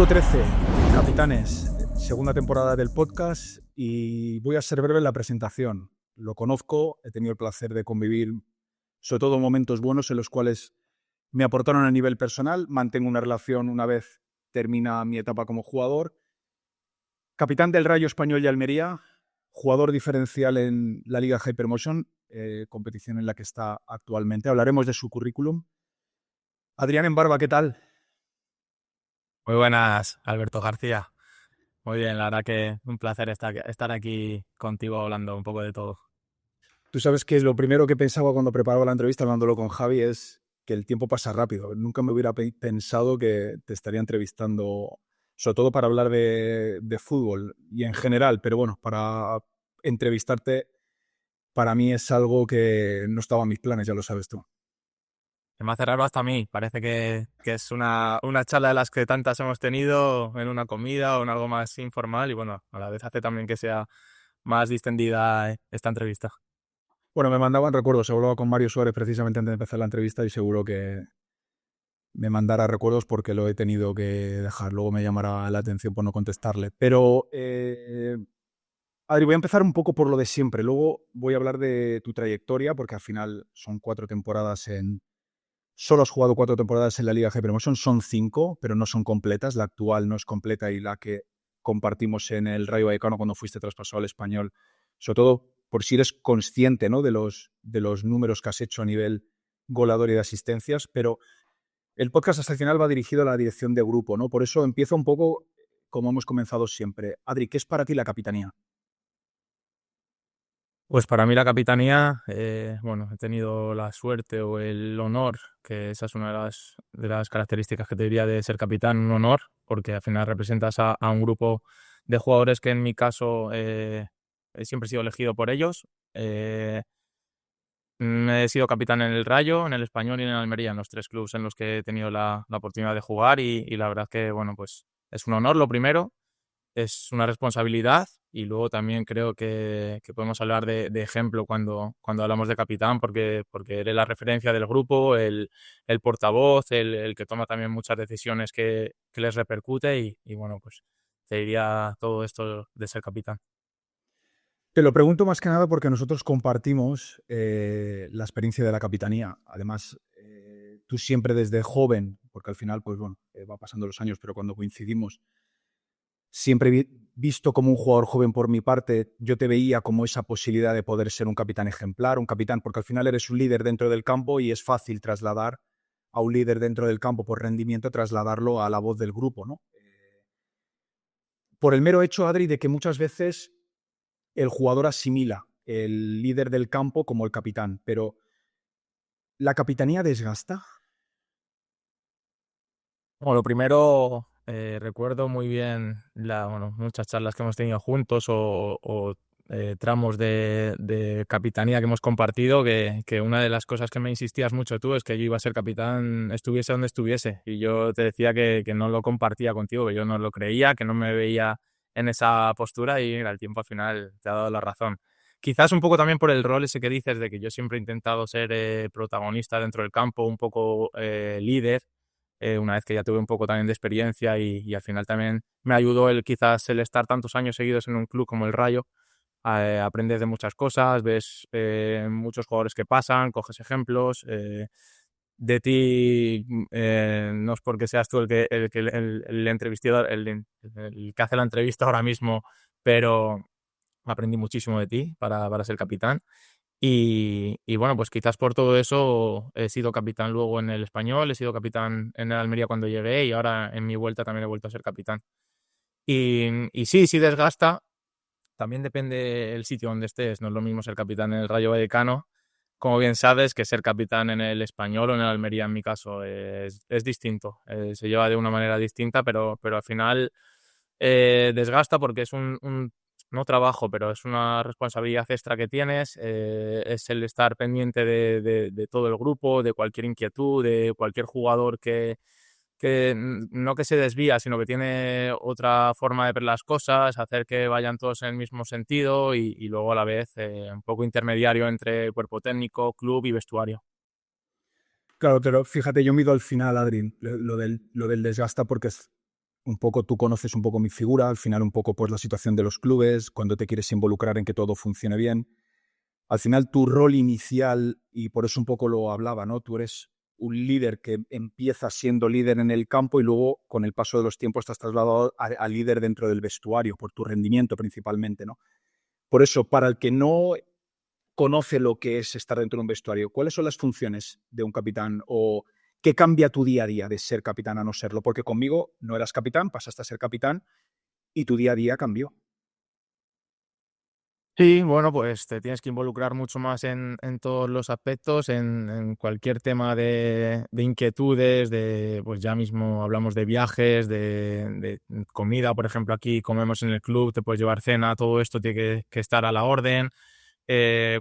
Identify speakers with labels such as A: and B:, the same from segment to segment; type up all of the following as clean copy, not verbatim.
A: 13, Capitanes, segunda temporada del podcast y voy a ser breve en la presentación. Lo conozco, he tenido el placer de convivir, sobre todo momentos buenos en los cuales me aportaron a nivel personal, mantengo una relación una vez termina mi etapa como jugador. Capitán del Rayo Español y Almería, jugador diferencial en la Liga Hypermotion, competición en la que está actualmente. Hablaremos de su currículum. Adrián Embarba, ¿qué tal?
B: Muy buenas, Alberto García. Muy bien, la verdad que un placer estar aquí contigo hablando un poco de todo.
A: Tú sabes que lo primero que pensaba cuando preparaba la entrevista, hablándolo con Javi, es que el tiempo pasa rápido. Nunca me hubiera pensado que te estaría entrevistando, sobre todo para hablar de fútbol y en general, pero bueno, para entrevistarte para mí es algo que no estaba en mis planes, ya lo sabes tú.
B: Se me hace raro hasta a mí, parece que es una charla de las que tantas hemos tenido en una comida o en algo más informal y bueno, a la vez hace también que sea más distendida esta entrevista.
A: Bueno, me mandaban recuerdos, hablaba con Mario Suárez precisamente antes de empezar la entrevista y seguro que me mandara recuerdos porque lo he tenido que dejar. Luego me llamará la atención por no contestarle. Pero, Adri, voy a empezar un poco por lo de siempre. Luego voy a hablar de tu trayectoria porque al final son 4 temporadas en... Solo has jugado 4 temporadas en la Liga Hypermotion. Son 5, pero no son completas. La actual no es completa y la que compartimos en el Rayo Vallecano cuando fuiste traspasado al Español. Sobre todo por si eres consciente, ¿no?, de los números que has hecho a nivel goleador y de asistencias, pero el podcast hasta el final va dirigido a la dirección de grupo, ¿no? Por eso empiezo un poco como hemos comenzado siempre. Adri, ¿qué es para ti la capitanía?
B: Pues para mí la capitanía, bueno, he tenido la suerte o el honor, que esa es una de las características que te diría de ser capitán, un honor, porque al final representas a un grupo de jugadores que en mi caso siempre he sido elegido por ellos. Eh, He sido capitán en el Rayo, en el Español y en el Almería, en los 3 clubes en los que he tenido la oportunidad de jugar y la verdad que, bueno, pues es un honor lo primero, es una responsabilidad y luego también creo que podemos hablar de ejemplo cuando hablamos de capitán porque eres la referencia del grupo, el portavoz, el que toma también muchas decisiones que les repercute y bueno, pues te diría todo esto de ser capitán.
A: Te lo pregunto más que nada porque nosotros compartimos la experiencia de la capitanía. Además, tú siempre desde joven, porque al final, pues bueno, va pasando los años, pero cuando coincidimos, siempre visto como un jugador joven por mi parte, yo te veía como esa posibilidad de poder ser un capitán ejemplar, un capitán, porque al final eres un líder dentro del campo y es fácil trasladar a un líder dentro del campo por rendimiento, trasladarlo a la voz del grupo, ¿no? Por el mero hecho, Adri, de que muchas veces el jugador asimila el líder del campo como el capitán, pero ¿la capitanía desgasta?
B: Bueno, lo primero, recuerdo muy bien bueno, muchas charlas que hemos tenido juntos o tramos de capitanía que hemos compartido, que una de las cosas que me insistías mucho tú es que yo iba a ser capitán estuviese donde estuviese y yo te decía que no lo compartía contigo, que yo no lo creía, que no me veía en esa postura y mira, el tiempo al final te ha dado la razón. Quizás un poco también por el rol ese que dices de que yo siempre he intentado ser protagonista dentro del campo, un poco líder, una vez que ya tuve un poco también de experiencia y al final también me ayudó quizás el estar tantos años seguidos en un club como el Rayo. Aprendes de muchas cosas, ves muchos jugadores que pasan, coges ejemplos. De ti, no es porque seas tú el entrevistador, el que hace la entrevista ahora mismo, pero aprendí muchísimo de ti para ser capitán. Y bueno, pues quizás por todo eso he sido capitán luego en el Español, he sido capitán en el Almería cuando llegué y ahora en mi vuelta también he vuelto a ser capitán. Y sí, sí desgasta, también depende el sitio donde estés, no es lo mismo ser capitán en el Rayo Vallecano, como bien sabes, que ser capitán en el Español o en el Almería en mi caso es distinto, se lleva de una manera distinta, pero al final desgasta porque es no trabajo, pero es una responsabilidad extra que tienes, es el estar pendiente de todo el grupo, de cualquier inquietud, de cualquier jugador que no que se desvía, sino que tiene otra forma de ver las cosas, hacer que vayan todos en el mismo sentido y luego a la vez un poco intermediario entre cuerpo técnico, club y vestuario.
A: Claro, pero fíjate, yo mido al final, Adri, lo del desgasta porque un poco tú conoces un poco mi figura, al final un poco pues la situación de los clubes, cuando te quieres involucrar en que todo funcione bien. Al final tu rol inicial, y por eso un poco lo hablaba, ¿no? Tú eres un líder que empieza siendo líder en el campo y luego con el paso de los tiempos te has trasladado a líder dentro del vestuario, por tu rendimiento principalmente, ¿no? Por eso, para el que no conoce lo que es estar dentro de un vestuario, ¿cuáles son las funciones de un capitán o qué cambia tu día a día de ser capitán a no serlo? Porque conmigo no eras capitán, pasaste a ser capitán y tu día a día cambió.
B: Sí, bueno, pues te tienes que involucrar mucho más en todos los aspectos, en cualquier tema de inquietudes, pues ya mismo hablamos de viajes, de comida, por ejemplo, aquí comemos en el club, te puedes llevar cena, todo esto tiene que estar a la orden.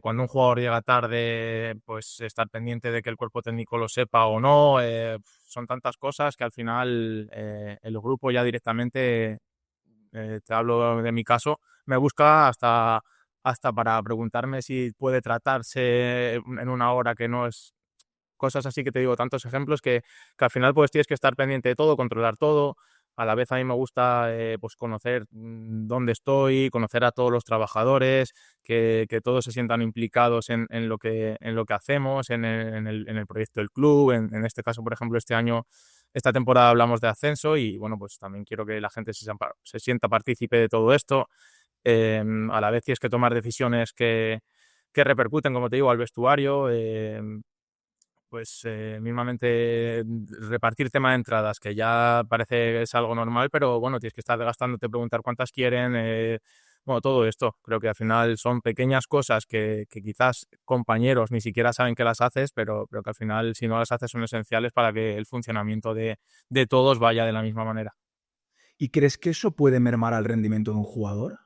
B: Cuando un jugador llega tarde, pues estar pendiente de que el cuerpo técnico lo sepa o no. Son tantas cosas que al final el grupo ya directamente, te hablo de mi caso, me busca hasta para preguntarme si puede tratarse en una hora que no es, cosas así que te digo, tantos ejemplos que al final pues tienes que estar pendiente de todo, controlar todo. A la vez a mí me gusta pues conocer dónde estoy, conocer a todos los trabajadores, que todos se sientan implicados en lo que hacemos, en el proyecto del club. En este caso, por ejemplo, este año, esta temporada hablamos de ascenso y bueno, pues también quiero que la gente se sienta partícipe de todo esto. A la vez tienes que tomar decisiones que repercuten, como te digo, al vestuario. Pues mismamente repartir tema de entradas, que ya parece que es algo normal, pero bueno, tienes que estar gastándote, preguntar cuántas quieren, bueno, todo esto. Creo que al final son pequeñas cosas que quizás compañeros ni siquiera saben que las haces, pero que al final si no las haces son esenciales para que el funcionamiento de todos vaya de la misma manera.
A: ¿Y crees que eso puede mermar al rendimiento de un jugador?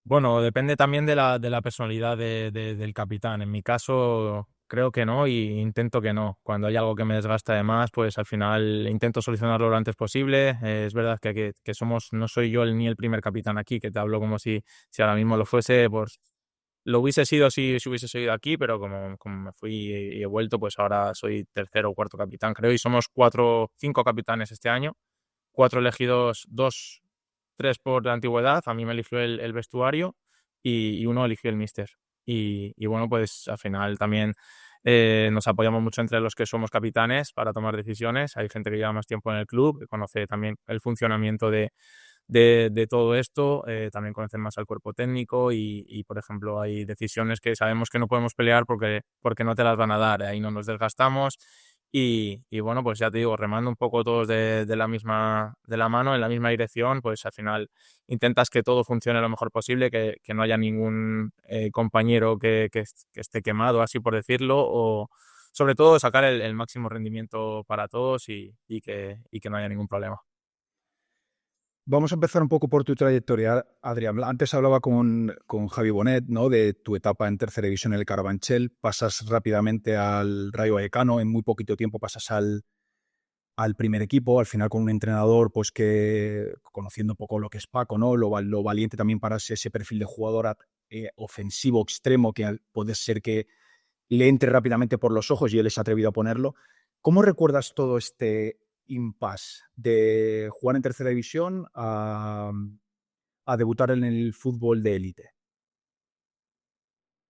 B: Bueno, depende también de la personalidad del capitán. En mi caso, creo que no y intento que no. Cuando hay algo que me desgasta de más, pues al final intento solucionarlo lo antes posible. Es verdad que no soy yo ni el primer capitán aquí, que te hablo como si ahora mismo lo fuese, pues lo hubiese sido si hubiese seguido aquí, pero como me fui y he vuelto, pues ahora soy tercero o cuarto capitán, creo, y somos cinco capitanes este año, cuatro elegidos, dos, tres por antigüedad, a mí me eligió el vestuario y uno eligió el míster. Y bueno, pues al final también nos apoyamos mucho entre los que somos capitanes para tomar decisiones. Hay gente que lleva más tiempo en el club, que conoce también el funcionamiento de todo esto, también conocen más al cuerpo técnico por ejemplo, hay decisiones que sabemos que no podemos pelear porque no te las van a dar, ahí no nos desgastamos y bueno, pues ya te digo, remando un poco todos de la mano, en la misma dirección, pues al final intentas que todo funcione lo mejor posible, que no haya ningún compañero que esté quemado, así por decirlo, o sobre todo sacar el máximo rendimiento para todos y que no haya ningún problema.
A: Vamos a empezar un poco por tu trayectoria, Adrián. Antes hablaba con Javi Bonet, ¿no? De tu etapa en tercera división en el Carabanchel. Pasas rápidamente al Rayo Vallecano, en muy poquito tiempo pasas al primer equipo, al final con un entrenador pues que, conociendo un poco lo que es Paco, ¿no? Lo valiente también para ese perfil de jugador ofensivo extremo que puede ser que le entre rápidamente por los ojos y él es atrevido a ponerlo. ¿Cómo recuerdas todo este impasse de jugar en tercera división a debutar en el fútbol de élite?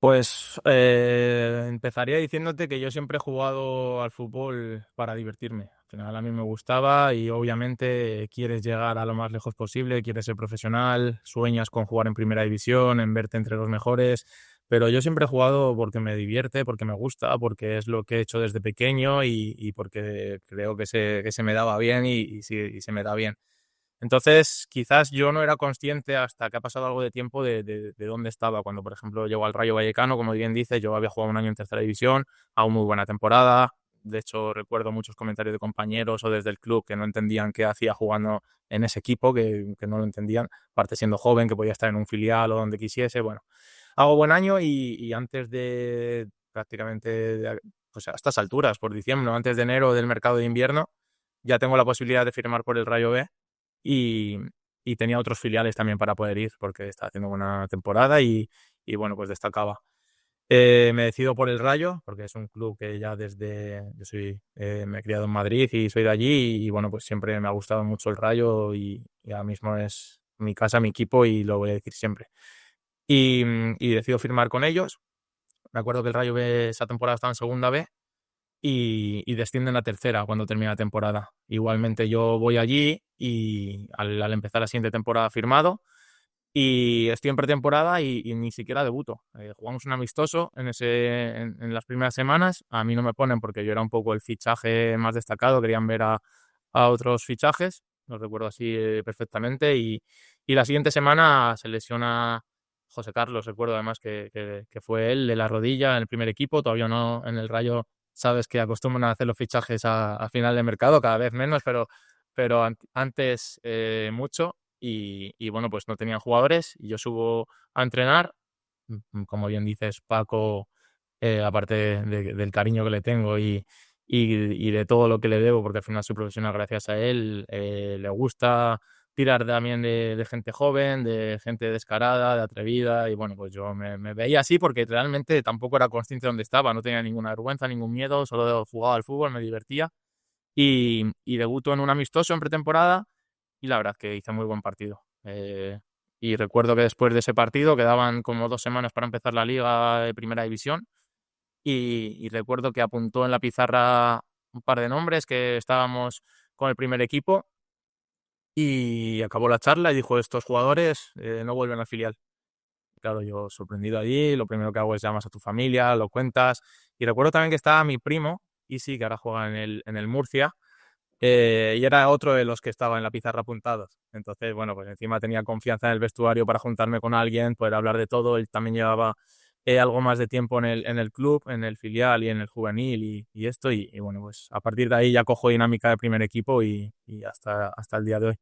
B: Pues empezaría diciéndote que yo siempre he jugado al fútbol para divertirme. Al final a mí me gustaba y obviamente quieres llegar a lo más lejos posible, quieres ser profesional, sueñas con jugar en primera división, en verte entre los mejores, pero yo siempre he jugado porque me divierte, porque me gusta, porque es lo que he hecho desde pequeño y porque creo que se me daba bien y se me da bien. Entonces, quizás yo no era consciente hasta que ha pasado algo de tiempo de dónde estaba. Cuando, por ejemplo, llegó al Rayo Vallecano, como bien dice, yo había jugado un año en tercera división, a una muy buena temporada. De hecho, recuerdo muchos comentarios de compañeros o desde el club que no entendían qué hacía jugando en ese equipo, que no lo entendían, aparte siendo joven, que podía estar en un filial o donde quisiese. Bueno, hago buen año y antes de prácticamente, pues a estas alturas, por diciembre, ¿no? Antes de enero del mercado de invierno, ya tengo la posibilidad de firmar por el Rayo B y, y tenía otros filiales también para poder ir porque estaba haciendo buena temporada y bueno, pues destacaba. Me decido por el Rayo, porque es un club que ya me he criado en Madrid y soy de allí y bueno, pues siempre me ha gustado mucho el Rayo y ahora mismo es mi casa, mi equipo y lo voy a decir siempre. Y decido firmar con ellos. Me acuerdo que el Rayo esa temporada estaba en segunda B y descienden a tercera cuando termina la temporada. Igualmente yo voy allí y al empezar la siguiente temporada firmado y estoy en pretemporada y ni siquiera debuto. Jugamos un amistoso en las primeras semanas. A mí no me ponen porque yo era un poco el fichaje más destacado. Querían ver a otros fichajes. Lo recuerdo así perfectamente. Y la siguiente semana se lesiona José Carlos. Recuerdo además que fue él de la rodilla en el primer equipo. Todavía no en el Rayo. Sabes que acostumbran a hacer los fichajes a final de mercado, cada vez menos, pero antes mucho y bueno, pues no tenían jugadores y yo subo a entrenar. Como bien dices, Paco, aparte del cariño que le tengo y de todo lo que le debo, porque al final soy profesional gracias a él, le gusta tirar también de gente joven, de gente descarada, de atrevida y bueno, pues yo me veía así porque realmente tampoco era consciente de dónde estaba, no tenía ninguna vergüenza, ningún miedo, solo jugaba al fútbol, me divertía y debuto en un amistoso en pretemporada y la verdad que hice muy buen partido. Y recuerdo que después de ese partido quedaban como 2 semanas para empezar la liga de primera división y recuerdo que apuntó en la pizarra un par de nombres que estábamos con el primer equipo y acabó la charla y dijo estos jugadores no vuelven al filial. Claro, yo sorprendido allí, lo primero que hago es llamas a tu familia, lo cuentas y recuerdo también que estaba mi primo, Isi, que ahora juega en el Murcia, y era otro de los que estaba en la pizarra apuntados. Entonces, bueno, pues encima tenía confianza en el vestuario para juntarme con alguien, poder hablar de todo. Él también llevaba algo más de tiempo en el club, en el filial y en el juvenil y esto. Y bueno, pues a partir de ahí ya cojo dinámica de primer equipo y hasta el día de hoy.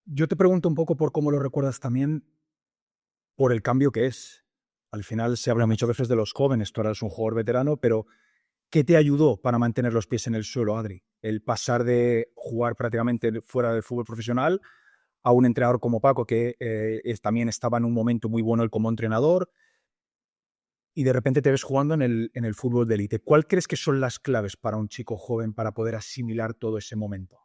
A: Yo te pregunto un poco por cómo lo recuerdas también, por el cambio que es. Al final se habla muchas veces de los jóvenes, tú eras un jugador veterano, pero ¿qué te ayudó para mantener los pies en el suelo, Adri? El pasar de jugar prácticamente fuera del fútbol profesional a un entrenador como Paco, que también estaba en un momento muy bueno él como entrenador, y de repente te ves jugando en el fútbol de élite. ¿Cuál crees que son las claves para un chico joven para poder asimilar todo ese momento?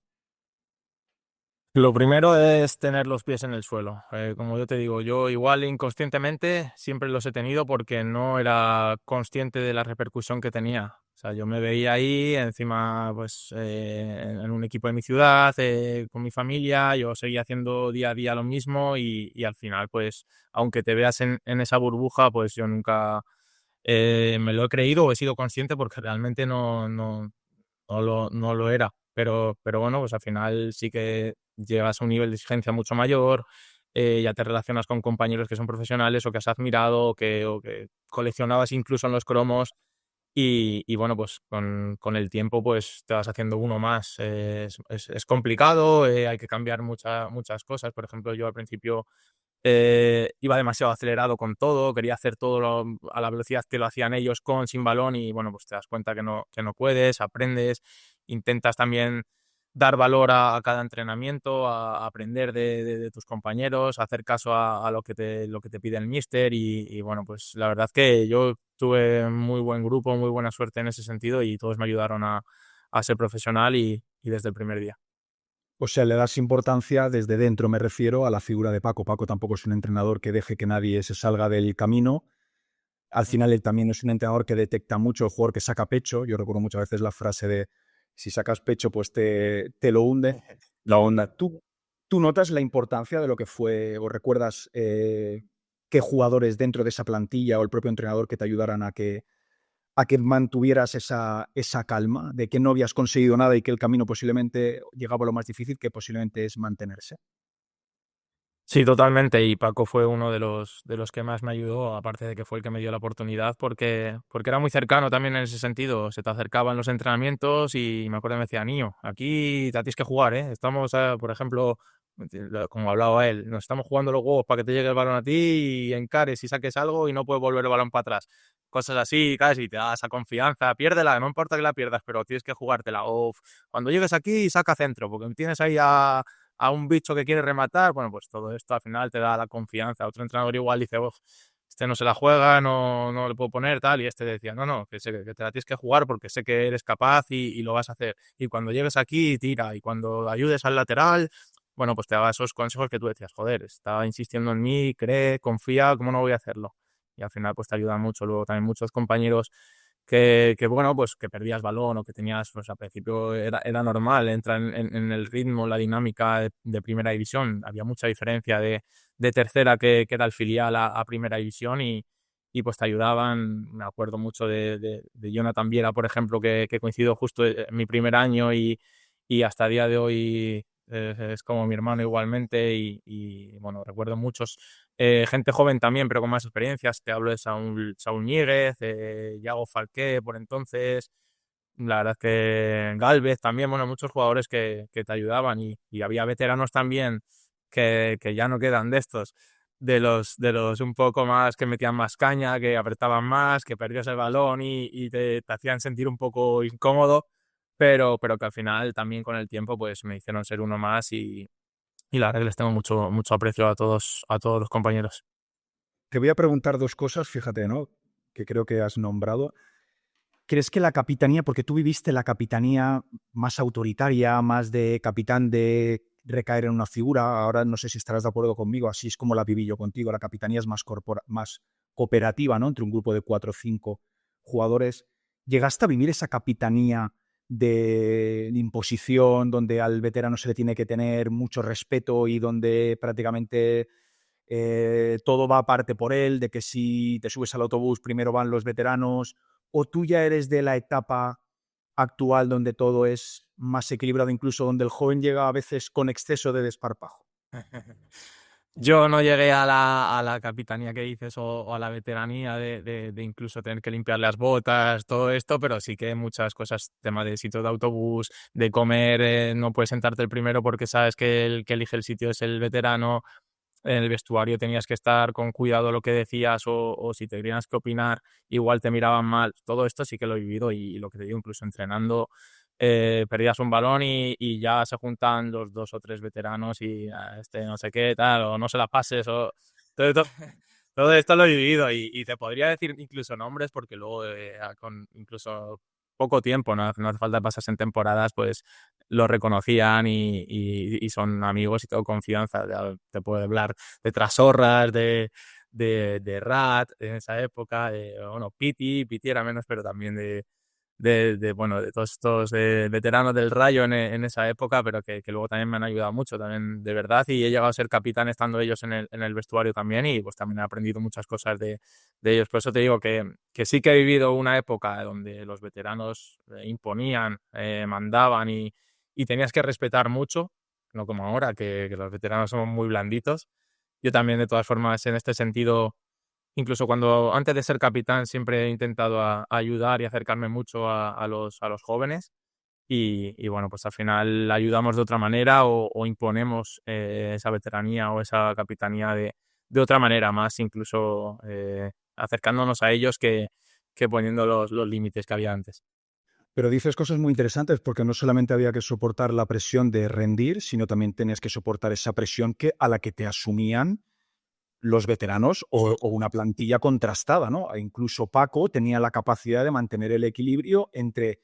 B: Lo primero es tener los pies en el suelo. Como yo te digo, yo igual inconscientemente siempre los he tenido porque no era consciente de la repercusión que tenía. O sea, yo me veía ahí encima, pues, en un equipo de mi ciudad, con mi familia, yo seguía haciendo día a día lo mismo y al final, pues, aunque te veas en esa burbuja, pues yo nunca me lo he creído o he sido consciente porque realmente no lo era. Pero bueno, pues al final sí que llegas a un nivel de exigencia mucho mayor, ya te relacionas con compañeros que son profesionales o que has admirado o que coleccionabas incluso en los cromos y bueno, pues con el tiempo pues te vas haciendo uno más. Es complicado, hay que cambiar muchas cosas. Por ejemplo, yo al principio iba demasiado acelerado con todo, quería hacer todo a la velocidad que lo hacían ellos con, sin balón y bueno, pues te das cuenta que no puedes, aprendes, intentas también dar valor a cada entrenamiento, a aprender de tus compañeros, a hacer caso a lo que te pide el míster y bueno, pues la verdad que yo tuve muy buen grupo, muy buena suerte en ese sentido y todos me ayudaron a ser profesional y desde el primer día.
A: O sea, le das importancia desde dentro, me refiero a la figura de Paco. Paco tampoco es un entrenador que deje que nadie se salga del camino. Al final, él también es un entrenador que detecta mucho el jugador que saca pecho. Yo recuerdo muchas veces la frase de si sacas pecho, pues te lo hunde.
B: La onda.
A: ¿Tú notas la importancia de lo que fue o recuerdas qué jugadores dentro de esa plantilla o el propio entrenador que te ayudaran a que mantuvieras esa calma de que no habías conseguido nada y que el camino posiblemente llegaba a lo más difícil, que posiblemente es mantenerse?
B: Sí, totalmente. Y Paco fue uno de los que más me ayudó, aparte de que fue el que me dio la oportunidad, porque era muy cercano también en ese sentido. Se te acercaba en los entrenamientos y me acuerdo que me decía, niño, aquí te tienes que jugar, ¿eh? Estamos, por ejemplo, como hablaba él, nos estamos jugando los huevos para que te llegue el balón a ti y encares y saques algo y no puedes volver el balón para atrás. Cosas así, casi te da esa confianza. Piérdela, no importa que la pierdas, pero tienes que jugártela. O cuando llegues aquí, saca centro, porque tienes ahí a un bicho que quiere rematar, bueno, pues todo esto al final te da la confianza. Otro entrenador igual dice, "Uf, este no se la juega, no le puedo poner, tal, y este decía, no, que te la tienes que jugar porque sé que eres capaz y lo vas a hacer. Y cuando llegues aquí, tira, y cuando ayudes al lateral, bueno, pues te daba esos consejos que tú decías, joder, estaba insistiendo en mí, cree, confía, ¿cómo no voy a hacerlo? Y al final pues te ayudan mucho. Luego también muchos compañeros bueno, pues que perdías balón o que tenías, pues al principio era normal entrar en el ritmo, la dinámica de primera división. Había mucha diferencia de tercera que era el filial a primera división y pues te ayudaban. Me acuerdo mucho de Jonathan Viera, por ejemplo, que coincidió justo en mi primer año y hasta el día de hoy es como mi hermano igualmente bueno, recuerdo muchos gente joven también, pero con más experiencias. Te hablo de Saúl Ñíguez, Yago Falqué por entonces. La verdad es que Gálvez también, bueno, muchos jugadores que te ayudaban y había veteranos también que ya no quedan de estos, de los un poco más que metían más caña, que apretaban más, que perdías el balón y te hacían sentir un poco incómodo, pero que al final también con el tiempo pues me hicieron ser uno más y la verdad que les tengo mucho aprecio a todos los compañeros.
A: Te voy a preguntar dos cosas, fíjate, ¿no? Que creo que has nombrado. ¿Crees que la capitanía, porque tú viviste la capitanía más autoritaria, más de capitán de recaer en una figura, ahora no sé si estarás de acuerdo conmigo, así es como la viví yo contigo, la capitanía es más cooperativa, ¿no? Entre un grupo de 4 o 5 jugadores. ¿Llegaste a vivir esa capitanía de imposición, donde al veterano se le tiene que tener mucho respeto y donde prácticamente todo va aparte por él, de que si te subes al autobús primero van los veteranos, o tú ya eres de la etapa actual donde todo es más equilibrado, incluso donde el joven llega a veces con exceso de desparpajo?
B: Yo no llegué a la capitanía que dices o a la veteranía de incluso tener que limpiar las botas, todo esto, pero sí que muchas cosas, tema de sitio de autobús, de comer, no puedes sentarte el primero porque sabes que el que elige el sitio es el veterano. En el vestuario tenías que estar con cuidado lo que decías o si te tenías que opinar, igual te miraban mal. Todo esto sí que lo he vivido y lo que te digo, incluso entrenando, perdías un balón y ya se juntan los dos o tres veteranos y este no sé qué, tal, o no se la pases, o todo esto, todo esto lo he vivido y te podría decir incluso nombres porque luego con incluso poco tiempo, no hace falta pasarse en temporadas, pues lo reconocían y son amigos y tengo confianza. Ya te puedo hablar de Trasorras, de Rat en esa época, bueno, Piti era menos, pero también bueno, de todos estos veteranos del Rayo en esa época, pero que luego también me han ayudado mucho, también de verdad, y he llegado a ser capitán estando ellos en el vestuario también, y pues también he aprendido muchas cosas de ellos. Por eso te digo que sí que he vivido una época donde los veteranos imponían, mandaban y tenías que respetar mucho, no como ahora, que los veteranos somos muy blanditos. Yo también, de todas formas, en este sentido, incluso cuando antes de ser capitán siempre he intentado ayudar y acercarme mucho a los jóvenes y bueno, pues al final ayudamos de otra manera o imponemos esa veteranía o esa capitanía de otra manera, más incluso acercándonos a ellos que poniendo los límites que había antes.
A: Pero dices cosas muy interesantes porque no solamente había que soportar la presión de rendir, sino también tenías que soportar esa presión a la que te asumían los veteranos o una plantilla contrastada, ¿no? E incluso Paco tenía la capacidad de mantener el equilibrio entre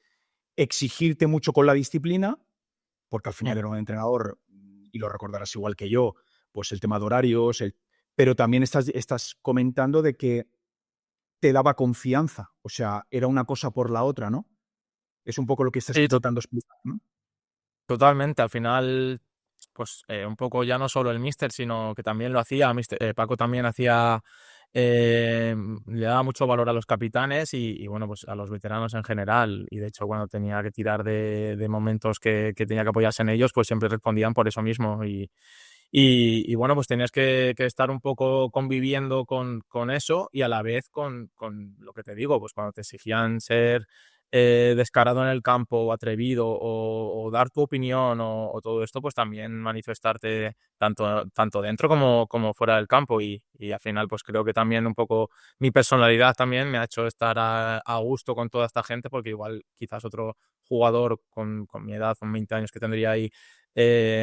A: exigirte mucho con la disciplina, porque al final
B: Mm.
A: era un entrenador, y lo recordarás igual que yo, pues el tema de horarios, pero también estás comentando de que te daba confianza, o sea, era una cosa por la otra, ¿no? Es un poco lo que estás
B: Sí,
A: intentando explicar, ¿no?
B: totalmente. Al final, pues un poco ya no solo el míster, sino que también lo hacía. Paco también hacía, le daba mucho valor a los capitanes y, bueno, pues a los veteranos en general. Y de hecho, cuando tenía que tirar de momentos que tenía que apoyarse en ellos, pues siempre respondían por eso mismo. Y bueno, pues tenías que estar un poco conviviendo con eso y a la vez con lo que te digo, pues cuando te exigían ser descarado en el campo o atrevido o dar tu opinión o todo esto, pues también manifestarte tanto dentro como fuera del campo y al final pues creo que también un poco mi personalidad también me ha hecho estar a gusto con toda esta gente porque igual quizás otro jugador con mi edad, con 20 años que tendría ahí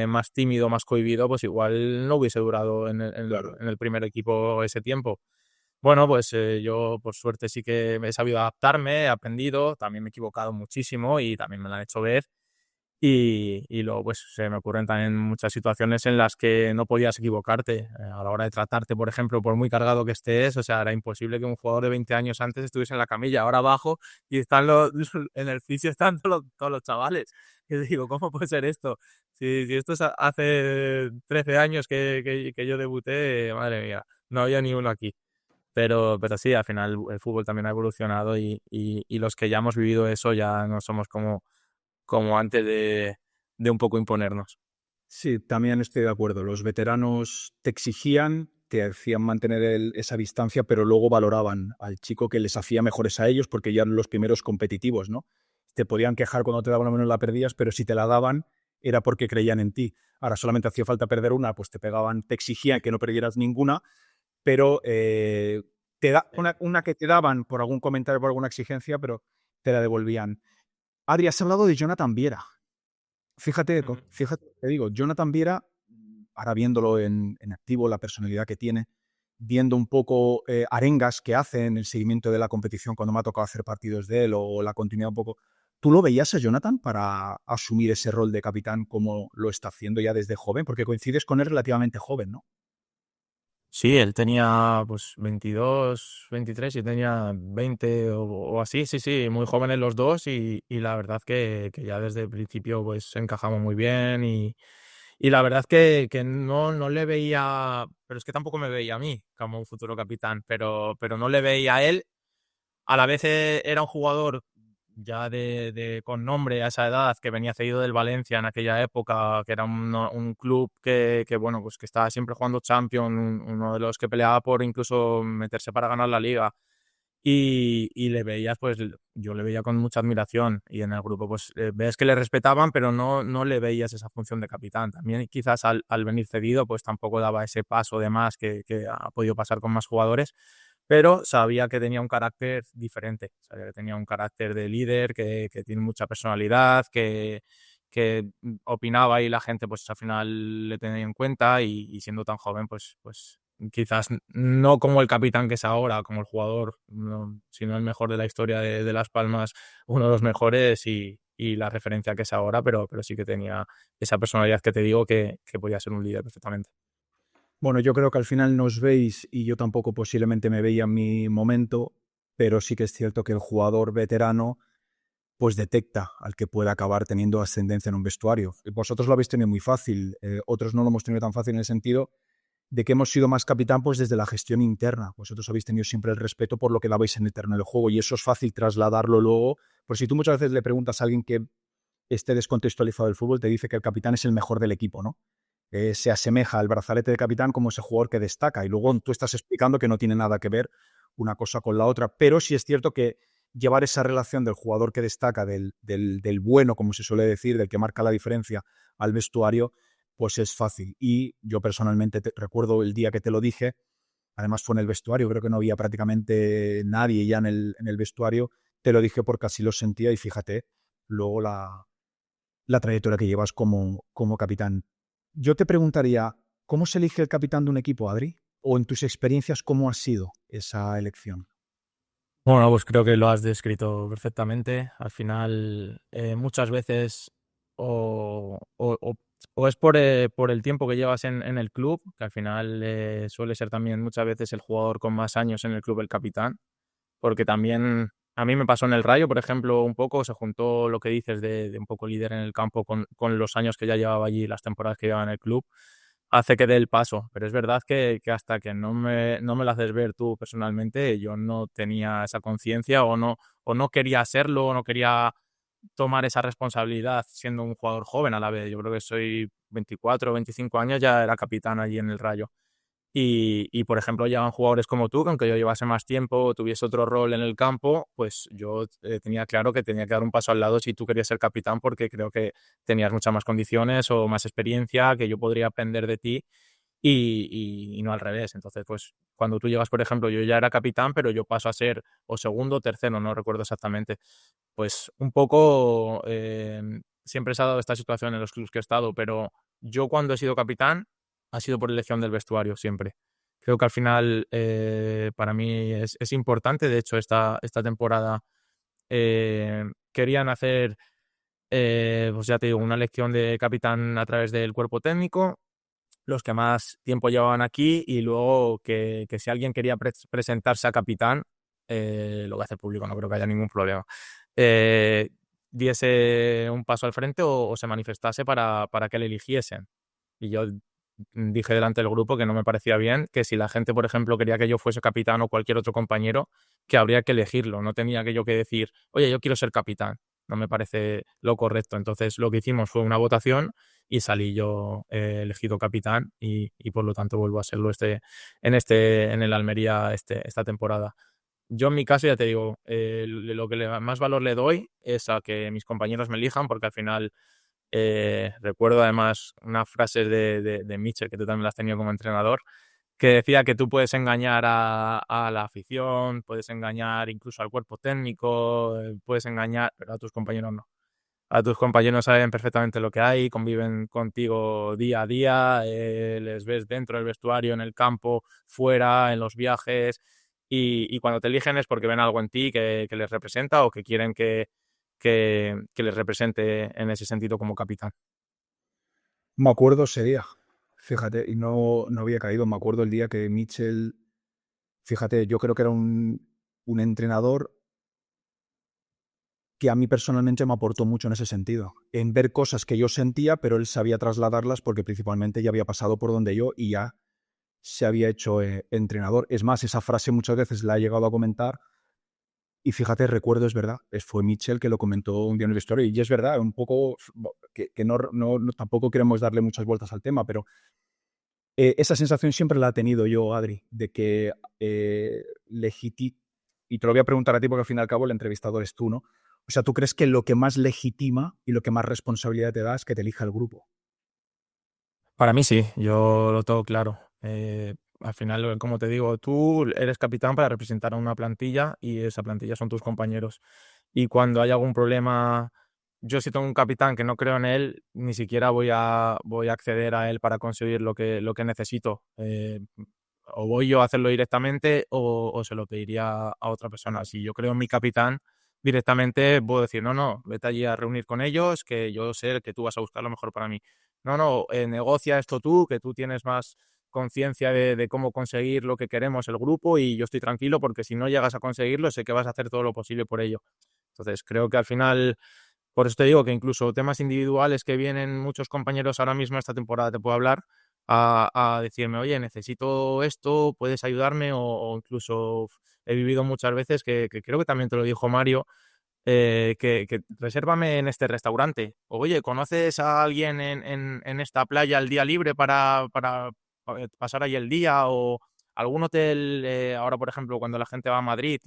B: más tímido, más cohibido, pues igual no hubiese durado en el, en
A: Claro.
B: el- en el primer equipo ese tiempo. Bueno, pues yo por suerte sí que he sabido adaptarme, he aprendido, también me he equivocado muchísimo y también me lo han hecho ver. Y luego, pues se me ocurren también muchas situaciones en las que no podías equivocarte. A la hora de tratarte, por ejemplo, por muy cargado que estés, o sea, era imposible que un jugador de 20 años antes estuviese en la camilla, ahora abajo y están en el fisio están todos los chavales. Y digo, ¿cómo puede ser esto? Si esto es hace 13 años que yo debuté, madre mía, no había ni uno aquí. Pero sí, al final el fútbol también ha evolucionado y los que ya hemos vivido eso ya no somos como antes de un poco imponernos.
A: Sí, también estoy de acuerdo. Los veteranos te exigían, te hacían mantener esa distancia, pero luego valoraban al chico que les hacía mejores a ellos porque ya eran los primeros competitivos, ¿no? Te podían quejar cuando te daban una menos la perdías, pero si te la daban era porque creían en ti. Ahora solamente hacía falta perder una, pues te pegaban, te exigían que no perdieras ninguna, pero una que te daban por algún comentario, por alguna exigencia, pero te la devolvían. Adri, has hablado de Jonathan Viera. Fíjate,
B: Ujú.
A: fíjate, te digo, Jonathan Viera, ahora viéndolo en activo, la personalidad que tiene, viendo un poco arengas que hace en el seguimiento de la competición cuando me ha tocado hacer partidos de él o la continuidad un poco. ¿Tú lo veías a Jonathan para asumir ese rol de capitán como lo está haciendo ya desde joven? Porque coincides con él relativamente joven, ¿no?
B: Sí, él tenía pues 22, 23 y tenía 20 o así, sí, sí, muy jóvenes los dos y la verdad que ya desde el principio pues encajamos muy bien y la verdad que no le veía, pero es que tampoco me veía a mí como un futuro capitán, pero no le veía a él. A la vez era un jugador ya con nombre a esa edad, que venía cedido del Valencia en aquella época, que era un club bueno, pues que estaba siempre jugando Champions, uno de los que peleaba por incluso meterse para ganar la liga. Y le veías, pues yo le veía con mucha admiración y en el grupo pues ves que le respetaban, pero no le veías esa función de capitán. También quizás al venir cedido pues tampoco daba ese paso de más que ha podido pasar con más jugadores, pero sabía que tenía un carácter diferente, sabía que tenía un carácter de líder, que tiene mucha personalidad, que opinaba y la gente pues al final le tenía en cuenta y siendo tan joven pues quizás no como el capitán que es ahora, como el jugador, sino el mejor de la historia de Las Palmas, uno de los mejores y la referencia que es ahora, pero sí que tenía esa personalidad que te digo que podía ser un líder perfectamente.
A: Bueno, yo creo que al final nos veis y yo tampoco posiblemente me veía en mi momento, pero sí que es cierto que el jugador veterano pues detecta al que pueda acabar teniendo ascendencia en un vestuario. Vosotros lo habéis tenido muy fácil, otros no lo hemos tenido tan fácil en el sentido de que hemos sido más capitán pues desde la gestión interna. Vosotros habéis tenido siempre el respeto por lo que dabais en el terreno del juego y eso es fácil trasladarlo luego. Por si tú muchas veces le preguntas a alguien que esté descontextualizado del fútbol, te dice que el capitán es el mejor del equipo, ¿no? Se asemeja al brazalete de capitán como ese jugador que destaca y luego tú estás explicando que no tiene nada que ver una cosa con la otra, pero sí es cierto que llevar esa relación del jugador que destaca, del bueno, como se suele decir, del que marca la diferencia al vestuario, pues es fácil. Y yo personalmente recuerdo el día que te lo dije, además fue en el vestuario, creo que no había prácticamente nadie ya en el vestuario, te lo dije porque así lo sentía y fíjate, luego la trayectoria que llevas como capitán. Yo te preguntaría, ¿cómo se elige el capitán de un equipo, Adri? O en tus experiencias, ¿cómo ha sido esa elección?
B: Bueno, pues creo que lo has descrito perfectamente. Al final, muchas veces o, o- o- o es por el tiempo que llevas en el club, que al final suele ser también muchas veces el jugador con más años en el club el capitán, porque también a mí me pasó en el Rayo, por ejemplo, un poco, se juntó lo que dices de un poco líder en el campo con los años que ya llevaba allí, las temporadas que llevaba en el club, hace que dé el paso. Pero es verdad que hasta que no me lo haces ver tú personalmente, yo no tenía esa conciencia o no quería hacerlo, o no quería tomar esa responsabilidad siendo un jugador joven a la vez. Yo creo que soy 24 o 25 años, ya era capitán allí en el Rayo. Por ejemplo, llegan jugadores como tú, que aunque yo llevase más tiempo o tuviese otro rol en el campo, pues yo tenía claro que tenía que dar un paso al lado si tú querías ser capitán, porque creo que tenías muchas más condiciones o más experiencia, que yo podría aprender de ti y no al revés. Entonces, pues cuando tú llegas, por ejemplo, yo ya era capitán, pero yo paso a ser o segundo o tercero, no recuerdo exactamente. Pues un poco siempre se ha dado esta situación en los clubes que he estado, pero yo cuando he sido capitán ha sido por elección del vestuario siempre. Creo que al final para mí es importante. De hecho, esta temporada querían hacer, pues ya te digo, una elección de capitán a través del cuerpo técnico, los que más tiempo llevaban aquí, y luego que si alguien quería presentarse a capitán, lo va a hacer público, no creo que haya ningún problema, eh, diese un paso al frente o se manifestase para que le eligiesen. Y yo dije delante del grupo que no me parecía bien, que si la gente, por ejemplo, quería que yo fuese capitán o cualquier otro compañero, que habría que elegirlo. No tenía que yo que decir, oye, yo quiero ser capitán. No me parece lo correcto. Entonces lo que hicimos fue una votación y salí yo elegido capitán y por lo tanto vuelvo a serlo en el Almería esta temporada. Yo en mi caso, ya te digo, lo que más valor le doy es a que mis compañeros me elijan, porque al final recuerdo además unas frases de Mitchell, que tú también las has tenido como entrenador, que decía que tú puedes engañar a la afición, puedes engañar incluso al cuerpo técnico, puedes engañar, pero a tus compañeros no. A tus compañeros saben perfectamente lo que hay, conviven contigo día a día, les ves dentro del vestuario, en el campo, fuera, en los viajes, y cuando te eligen es porque ven algo en ti que les representa o que quieren que les represente en ese sentido como capitán.
A: Me acuerdo ese día, fíjate, y no había caído. Me acuerdo el día que Mitchell, fíjate, yo creo que era un entrenador que a mí personalmente me aportó mucho en ese sentido, en ver cosas que yo sentía, pero él sabía trasladarlas porque principalmente ya había pasado por donde yo y ya se había hecho entrenador. Es más, esa frase muchas veces la he llegado a comentar y fíjate, recuerdo, es verdad, fue Mitchell que lo comentó un día en el historia y es verdad, un poco que tampoco queremos darle muchas vueltas al tema, pero esa sensación siempre la he tenido yo, Adri, de que y te lo voy a preguntar a ti porque al fin y al cabo el entrevistador es tú, ¿no? O sea, ¿tú crees que lo que más legitima y lo que más responsabilidad te da es que te elija el grupo?
B: Para mí sí, yo lo tengo claro. Al final, como te digo, tú eres capitán para representar a una plantilla y esa plantilla son tus compañeros. Y cuando hay algún problema, yo si tengo un capitán que no creo en él, ni siquiera voy a acceder a él para conseguir lo que necesito. O voy yo a hacerlo directamente o se lo pediría a otra persona. Si yo creo en mi capitán, directamente puedo decir, no, no, vete allí a reunir con ellos, que yo sé que tú vas a buscar lo mejor para mí. No, no, negocia esto tú, que tú tienes más conciencia de cómo conseguir lo que queremos el grupo y yo estoy tranquilo porque si no llegas a conseguirlo sé que vas a hacer todo lo posible por ello. Entonces creo que al final, por eso te digo que incluso temas individuales que vienen muchos compañeros ahora mismo esta temporada te puedo hablar a decirme, oye, necesito esto, puedes ayudarme o incluso he vivido muchas veces que creo que también te lo dijo Mario, que resérvame en este restaurante. Oye, ¿conoces a alguien en esta playa el día libre para pasar ahí el día? O algún hotel, ahora por ejemplo, cuando la gente va a Madrid,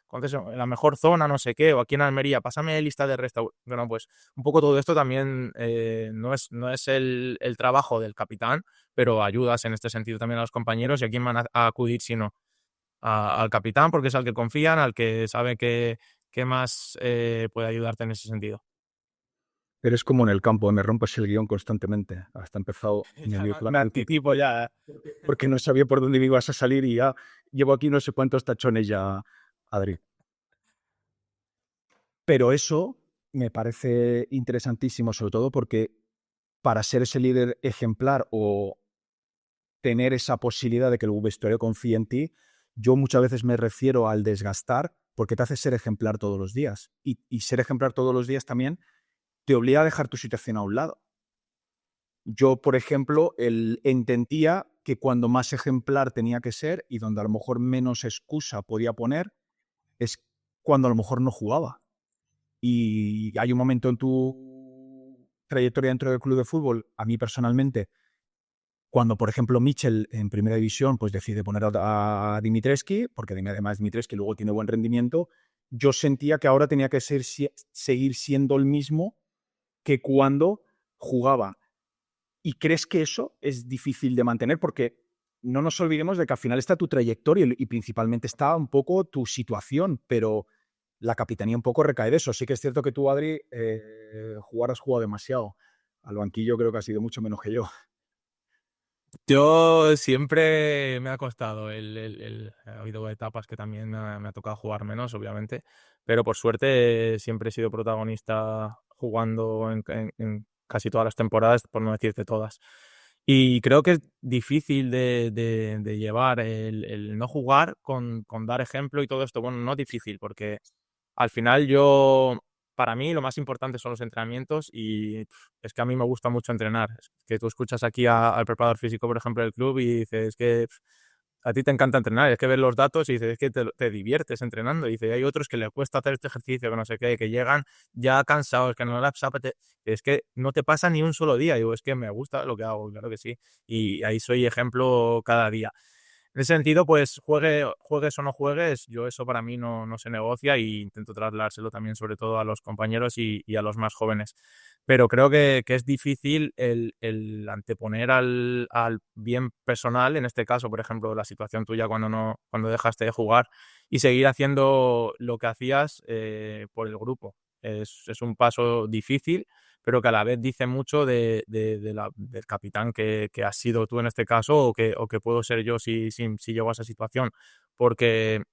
B: conoces la mejor zona, no sé qué, o aquí en Almería, pásame lista de restaurantes. Bueno, pues un poco todo esto también no es el trabajo del capitán, pero ayudas en este sentido también a los compañeros y a quién van a acudir si no al capitán, porque es al que confían, al que sabe que más puede ayudarte en ese sentido.
A: Eres como en el campo, me rompes el guión constantemente. Hasta he empezado
B: Ya
A: medio
B: me
A: plan,
B: anticipo ya.
A: porque no sabía por dónde me ibas a salir y ya llevo aquí no sé cuántos tachones ya, Adri. Pero eso me parece interesantísimo, sobre todo porque para ser ese líder ejemplar o tener esa posibilidad de que el vestuario confíe en ti, yo muchas veces me refiero al desgastar porque te hace ser ejemplar todos los días. Y ser ejemplar todos los días también te obliga a dejar tu situación a un lado. Yo, por ejemplo, entendía que cuando más ejemplar tenía que ser y donde a lo mejor menos excusa podía poner es cuando a lo mejor no jugaba. Y hay un momento en tu trayectoria dentro del club de fútbol, a mí personalmente, cuando, por ejemplo, Mitchell en primera división pues decide poner a Dimitrescu, porque además Dimitrescu luego tiene buen rendimiento, yo sentía que ahora tenía que seguir siendo el mismo que cuando jugaba. ¿Y crees que eso es difícil de mantener? Porque no nos olvidemos de que al final está tu trayectoria y principalmente está un poco tu situación, pero la capitanía un poco recae de eso. Sí que es cierto que tú, Adri, jugar has jugado demasiado. Al banquillo creo que has sido mucho menos que yo.
B: Yo siempre me ha costado ha habido etapas que también me ha tocado jugar menos, obviamente, pero por suerte siempre he sido protagonista jugando en casi todas las temporadas, por no decirte todas. Y creo que es difícil de llevar el no jugar con dar ejemplo y todo esto. Bueno, no es difícil, porque al final para mí lo más importante son los entrenamientos y es que a mí me gusta mucho entrenar. Es que tú escuchas aquí al preparador físico, por ejemplo, del club y dices, es que a ti te encanta entrenar, es que ves los datos y dices, es que te diviertes entrenando. Y dice, hay otros que les cuesta hacer este ejercicio, que no sé qué, que llegan ya cansados, que no les apetece. Es que no te pasa ni un solo día. Digo, es que me gusta lo que hago, claro que sí. Y ahí soy ejemplo cada día. En ese sentido, pues juegues o no juegues, yo eso para mí no se negocia e intento trasladárselo también sobre todo a los compañeros y a los más jóvenes. Pero creo que es difícil el anteponer al bien personal, en este caso, por ejemplo, la situación tuya cuando cuando dejaste de jugar y seguir haciendo lo que hacías por el grupo. Es un paso difícil, pero que a la vez dice mucho del capitán que has sido tú en este caso o que puedo ser yo si llego a esa situación. Porque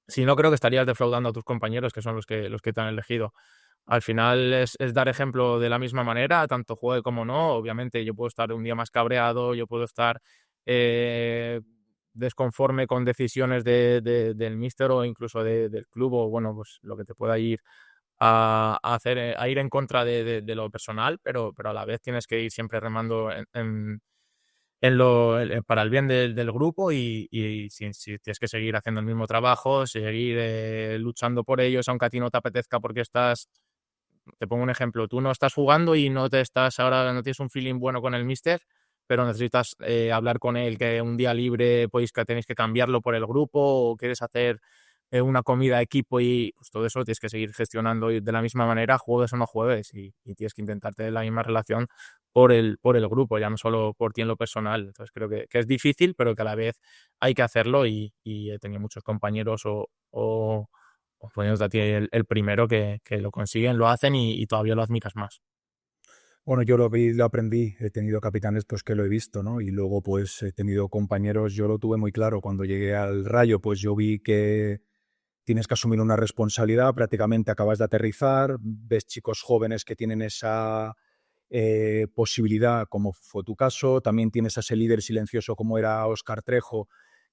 B: si no, creo que estarías defraudando a tus compañeros, que son los que te han elegido. Al final es dar ejemplo de la misma manera, tanto juegue como no. Obviamente yo puedo estar un día más cabreado, yo puedo estar eh, desconforme con decisiones del míster o incluso del club o bueno, pues lo que te pueda ir a ir en contra de lo personal, pero a la vez tienes que ir siempre remando para el bien del grupo y si tienes que seguir haciendo el mismo trabajo, seguir luchando por ellos, aunque a ti no te apetezca porque te pongo un ejemplo, tú no estás jugando y ahora no tienes un feeling bueno con el míster, pero necesitas hablar con él, que un día libre que tenéis que cambiarlo por el grupo o quieres hacer una comida a equipo y pues, todo eso lo tienes que seguir gestionando y de la misma manera, juegues o no juegues y tienes que intentar tener la misma relación por el grupo, ya no solo por ti en lo personal. Entonces creo que es difícil, pero que a la vez hay que hacerlo y he tenido muchos compañeros o poniéndote a ti el primero que lo consiguen, lo hacen y todavía lo admiras más.
A: Bueno, yo lo vi, lo aprendí. He tenido capitanes pues que lo he visto, ¿no? Y luego pues he tenido compañeros, yo lo tuve muy claro cuando llegué al Rayo, pues yo vi que tienes que asumir una responsabilidad, prácticamente acabas de aterrizar, ves chicos jóvenes que tienen esa posibilidad, como fue tu caso, también tienes a ese líder silencioso como era Óscar Trejo,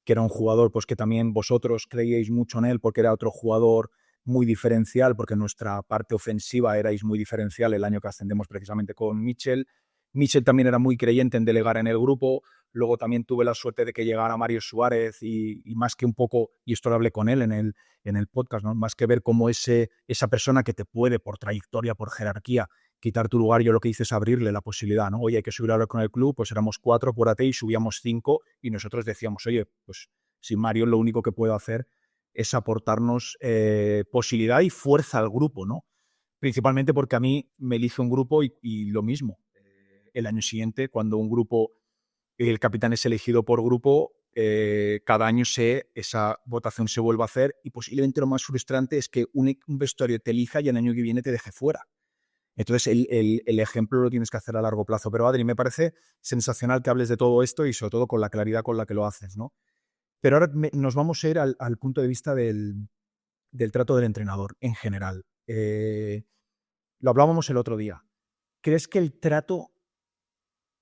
A: que era un jugador pues que también vosotros creíais mucho en él porque era otro jugador muy diferencial, porque nuestra parte ofensiva erais muy diferencial el año que ascendemos precisamente con Mitchell. Mitchell también era muy creyente en delegar en el grupo. Luego también tuve la suerte de que llegara Mario Suárez y más que un poco, y esto lo hablé con él en el podcast, ¿no? Más que ver cómo esa persona que te puede, por trayectoria, por jerarquía, quitar tu lugar, yo lo que hice es abrirle la posibilidad, ¿no? Oye, hay que subir a hablar con el club, pues éramos 4, acuérdate, y subíamos 5 y nosotros decíamos, oye, pues si Mario lo único que puedo hacer es aportarnos posibilidad y fuerza al grupo, ¿no? Principalmente porque a mí me elige un grupo y lo mismo. El año siguiente, cuando un grupo, el capitán es elegido por grupo, cada año esa votación se vuelve a hacer y posiblemente lo más frustrante es que un vestuario te elija y el año que viene te deje fuera. Entonces, el ejemplo lo tienes que hacer a largo plazo. Pero, Adri, me parece sensacional que hables de todo esto y sobre todo con la claridad con la que lo haces, ¿no? Pero ahora nos vamos a ir al punto de vista del trato del entrenador en general. Lo hablábamos el otro día. ¿Crees que el trato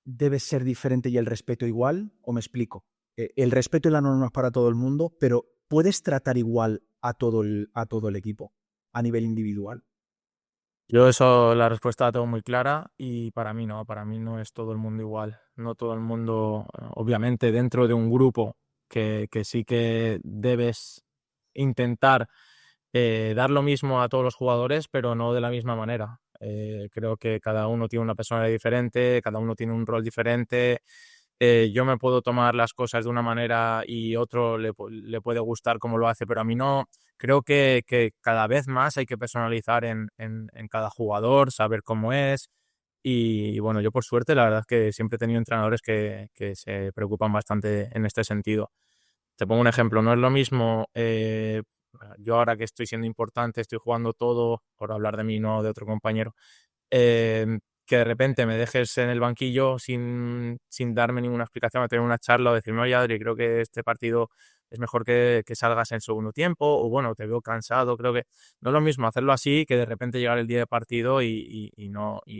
A: debe ser diferente y el respeto igual? ¿O me explico? El respeto y la norma es para todo el mundo, pero ¿puedes tratar igual a todo el equipo a nivel individual?
B: Yo eso, la respuesta la tengo muy clara y para mí no es todo el mundo igual. No todo el mundo, obviamente dentro de un grupo que sí que debes intentar dar lo mismo a todos los jugadores, pero no de la misma manera. Creo que cada uno tiene una personalidad diferente, cada uno tiene un rol diferente. Yo me puedo tomar las cosas de una manera y otro le puede gustar como lo hace, pero a mí no. Creo que cada vez más hay que personalizar en cada jugador, saber cómo es. Y bueno, yo por suerte, la verdad es que siempre he tenido entrenadores que se preocupan bastante en este sentido. Te pongo un ejemplo, no es lo mismo yo ahora que estoy siendo importante, estoy jugando todo, por hablar de mí, no de otro compañero, que de repente me dejes en el banquillo sin darme ninguna explicación, a tener una charla o decirme, oye, Adri, creo que este partido es mejor que salgas en el segundo tiempo, o bueno, te veo cansado, creo que no es lo mismo hacerlo así que de repente llegar el día de partido y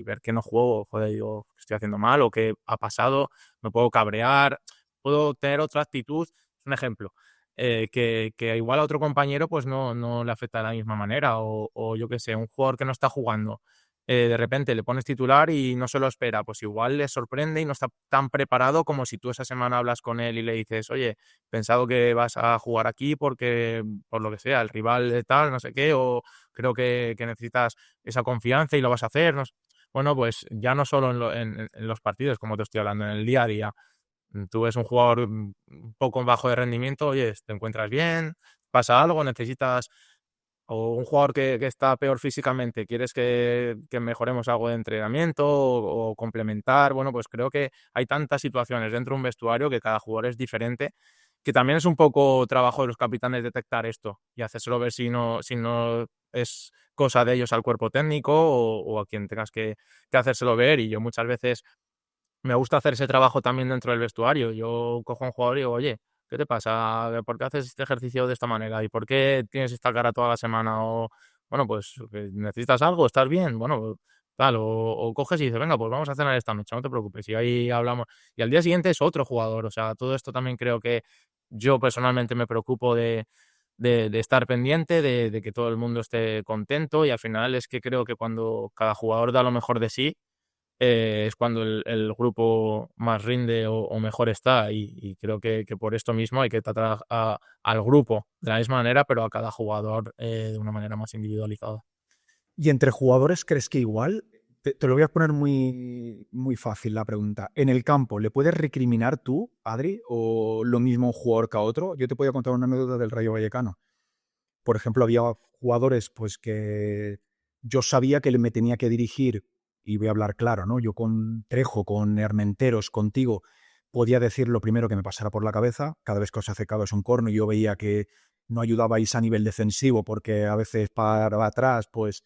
B: ver que no juego, joder, digo, estoy haciendo mal o qué ha pasado, me puedo cabrear, puedo tener otra actitud. Es un ejemplo. Que igual a otro compañero pues no le afecta de la misma manera o yo qué sé, un jugador que no está jugando, de repente le pones titular y no se lo espera, pues igual le sorprende y no está tan preparado como si tú esa semana hablas con él y le dices, oye, pensado que vas a jugar aquí porque, por lo que sea, el rival de tal, no sé qué, o creo que necesitas esa confianza y lo vas a hacer. Bueno, pues ya no solo en los partidos, como te estoy hablando, en el día a día. Tú ves un jugador un poco bajo de rendimiento, oye, ¿te encuentras bien? ¿Pasa algo? ¿Necesitas o un jugador que está peor físicamente, quieres que mejoremos algo de entrenamiento o complementar? Bueno, pues creo que hay tantas situaciones dentro de un vestuario que cada jugador es diferente, que también es un poco trabajo de los capitanes detectar esto y hacérselo ver si no es cosa de ellos al cuerpo técnico o a quien tengas que hacérselo ver. Y yo muchas veces me gusta hacer ese trabajo también dentro del vestuario. Yo cojo a un jugador y digo, oye, ¿qué te pasa? ¿Por qué haces este ejercicio de esta manera? ¿Y por qué tienes esta cara toda la semana? O, bueno, pues, ¿necesitas algo? ¿Estás bien? Bueno, tal. O coges y dices, venga, pues vamos a cenar esta noche, no te preocupes. Y ahí hablamos. Y al día siguiente es otro jugador. O sea, todo esto también creo que yo personalmente me preocupo de estar pendiente, de que todo el mundo esté contento. Y al final es que creo que cuando cada jugador da lo mejor de sí, es cuando el grupo más rinde o mejor está y creo que por esto mismo hay que tratar al grupo de la misma manera, pero a cada jugador de una manera más individualizada.
A: ¿Y entre jugadores crees que igual? Te lo voy a poner muy, muy fácil la pregunta. ¿En el campo le puedes recriminar tú, Adri, o lo mismo un jugador que a otro? Yo te podía contar una anécdota del Rayo Vallecano. Por ejemplo, había jugadores pues que yo sabía que me tenía que dirigir, y voy a hablar claro, ¿no? Yo con Trejo, con Hermenteros, contigo, podía decir lo primero que me pasara por la cabeza. Cada vez que os acercabais a un corno y yo veía que no ayudabais a nivel defensivo porque a veces para atrás, pues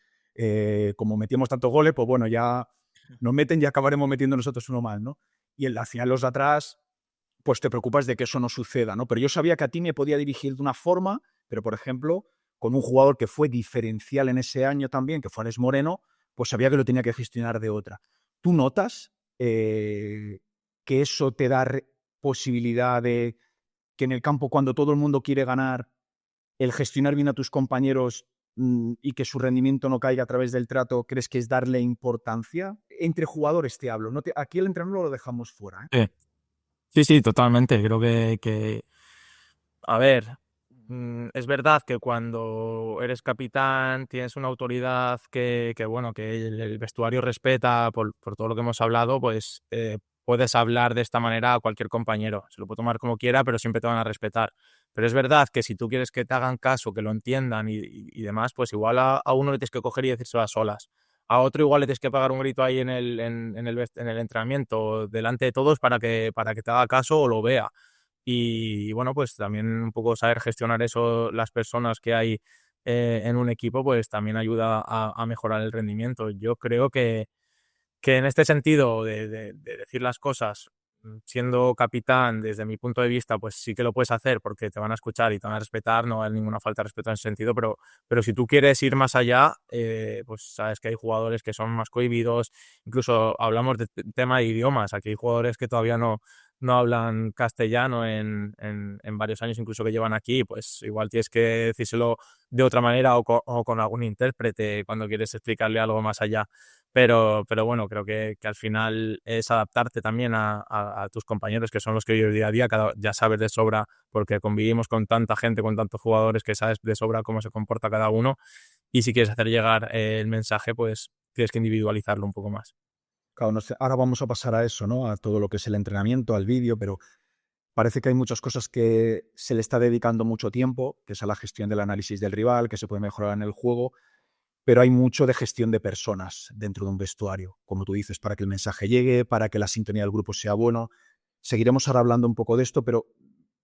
A: como metíamos tantos goles, pues bueno, ya nos meten y acabaremos metiendo nosotros uno más, ¿no? Y al final los de atrás, pues te preocupas de que eso no suceda, ¿no? Pero yo sabía que a ti me podía dirigir de una forma, pero por ejemplo, con un jugador que fue diferencial en ese año también, que fue Alex Moreno, pues sabía que lo tenía que gestionar de otra. ¿Tú notas que eso te da posibilidad de que en el campo, cuando todo el mundo quiere ganar, el gestionar bien a tus compañeros y que su rendimiento no caiga a través del trato, crees que es darle importancia? Entre jugadores te hablo. Aquí el entrenador lo dejamos fuera, ¿eh?
B: Sí, sí, sí, totalmente. Creo que a ver, es verdad que cuando eres capitán tienes una autoridad que bueno, que el vestuario respeta por todo lo que hemos hablado, pues puedes hablar de esta manera a cualquier compañero. Se lo puede tomar como quiera, pero siempre te van a respetar. Pero es verdad que si tú quieres que te hagan caso, que lo entiendan y demás, pues igual a uno le tienes que coger y decírselo a solas. A otro igual le tienes que pagar un grito ahí en el entrenamiento delante de todos para que te haga caso o lo vea. Y bueno, pues también un poco saber gestionar eso, las personas que hay en un equipo, pues también ayuda a mejorar el rendimiento. Yo creo que en este sentido de decir las cosas, siendo capitán, desde mi punto de vista, pues sí que lo puedes hacer porque te van a escuchar y te van a respetar, no hay ninguna falta de respeto en ese sentido, pero si tú quieres ir más allá, pues sabes que hay jugadores que son más cohibidos, incluso hablamos de tema de idiomas, aquí hay jugadores que todavía no hablan castellano en varios años, incluso que llevan aquí, pues igual tienes que decírselo de otra manera o con algún intérprete cuando quieres explicarle algo más allá. Pero bueno, creo que al final es adaptarte también a tus compañeros, que son los que vives día a día, ya sabes de sobra, porque convivimos con tanta gente, con tantos jugadores, que sabes de sobra cómo se comporta cada uno. Y si quieres hacer llegar el mensaje, pues tienes que individualizarlo un poco más.
A: Claro, no sé, ahora vamos a pasar a eso, ¿no? A todo lo que es el entrenamiento, al vídeo, pero parece que hay muchas cosas que se le está dedicando mucho tiempo, que es a la gestión del análisis del rival, que se puede mejorar en el juego, pero hay mucho de gestión de personas dentro de un vestuario, como tú dices, para que el mensaje llegue, para que la sintonía del grupo sea bueno. Seguiremos ahora hablando un poco de esto, pero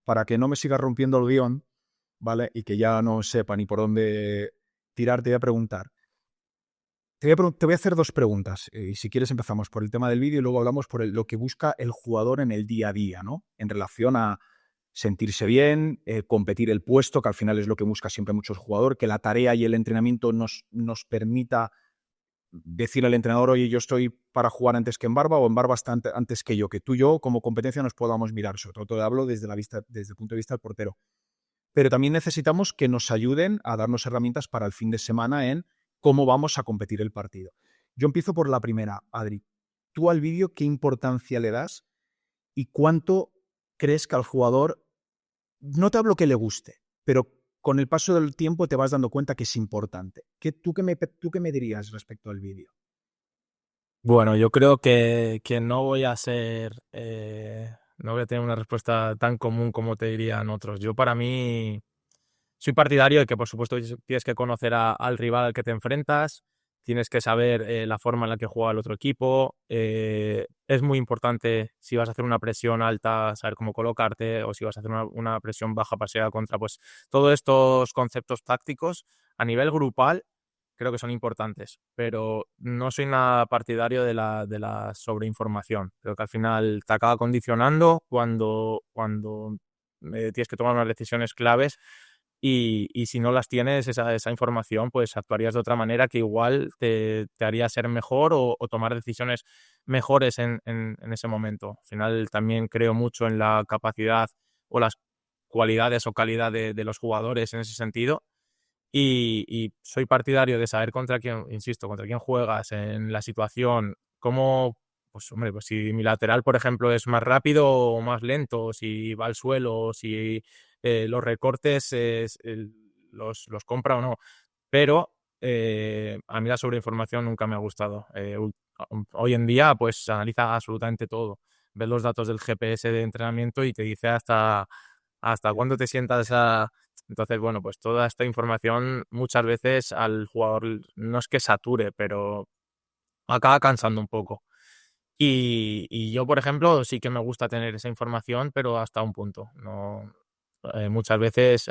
A: para que no me siga rompiendo el guión, ¿vale? Y que ya no sepa ni por dónde tirar, te voy a preguntar. Te voy a hacer dos preguntas, y si quieres empezamos por el tema del vídeo y luego hablamos por lo que busca el jugador en el día a día, ¿no? En relación a sentirse bien, competir el puesto, que al final es lo que busca siempre muchos jugadores, que la tarea y el entrenamiento nos permita decir al entrenador, oye, yo estoy para jugar antes que en Barba o en Barba está antes que yo, que tú y yo como competencia nos podamos mirar. Sobre todo te hablo desde el punto de vista del portero. Pero también necesitamos que nos ayuden a darnos herramientas para el fin de semana en cómo vamos a competir el partido. Yo empiezo por la primera, Adri. Tú al vídeo, ¿qué importancia le das y cuánto crees que al jugador, no te hablo que le guste, pero con el paso del tiempo te vas dando cuenta que es importante? ¿Tú qué me dirías respecto al vídeo?
B: Bueno, yo creo que no voy a no voy a tener una respuesta tan común como te dirían otros. Yo para mí soy partidario de que, por supuesto, tienes que conocer al rival al que te enfrentas, tienes que saber la forma en la que juega el otro equipo. Es muy importante si vas a hacer una presión alta, saber cómo colocarte, o si vas a hacer una presión baja para seguir a contra. Pues todos estos conceptos tácticos a nivel grupal creo que son importantes, pero no soy nada partidario de la sobreinformación. Creo que al final te acaba condicionando cuando tienes que tomar unas decisiones claves y si no las tienes, esa información, pues actuarías de otra manera que igual te haría ser mejor o tomar decisiones mejores en ese momento. Al final también creo mucho en la capacidad o las cualidades o calidad de los jugadores en ese sentido y soy partidario de saber contra quién, insisto, contra quién juegas en la situación, cómo, pues hombre, pues si mi lateral, por ejemplo, es más rápido o más lento, si va al suelo, si los recortes los compra o no. Pero a mí la sobreinformación nunca me ha gustado. Hoy en día, pues analiza absolutamente todo. Ves los datos del GPS de entrenamiento y te dice hasta cuándo te sientas a... Entonces, bueno, pues toda esta información muchas veces al jugador no es que sature, pero acaba cansando un poco. Y yo, por ejemplo, sí que me gusta tener esa información, pero hasta un punto. No, muchas veces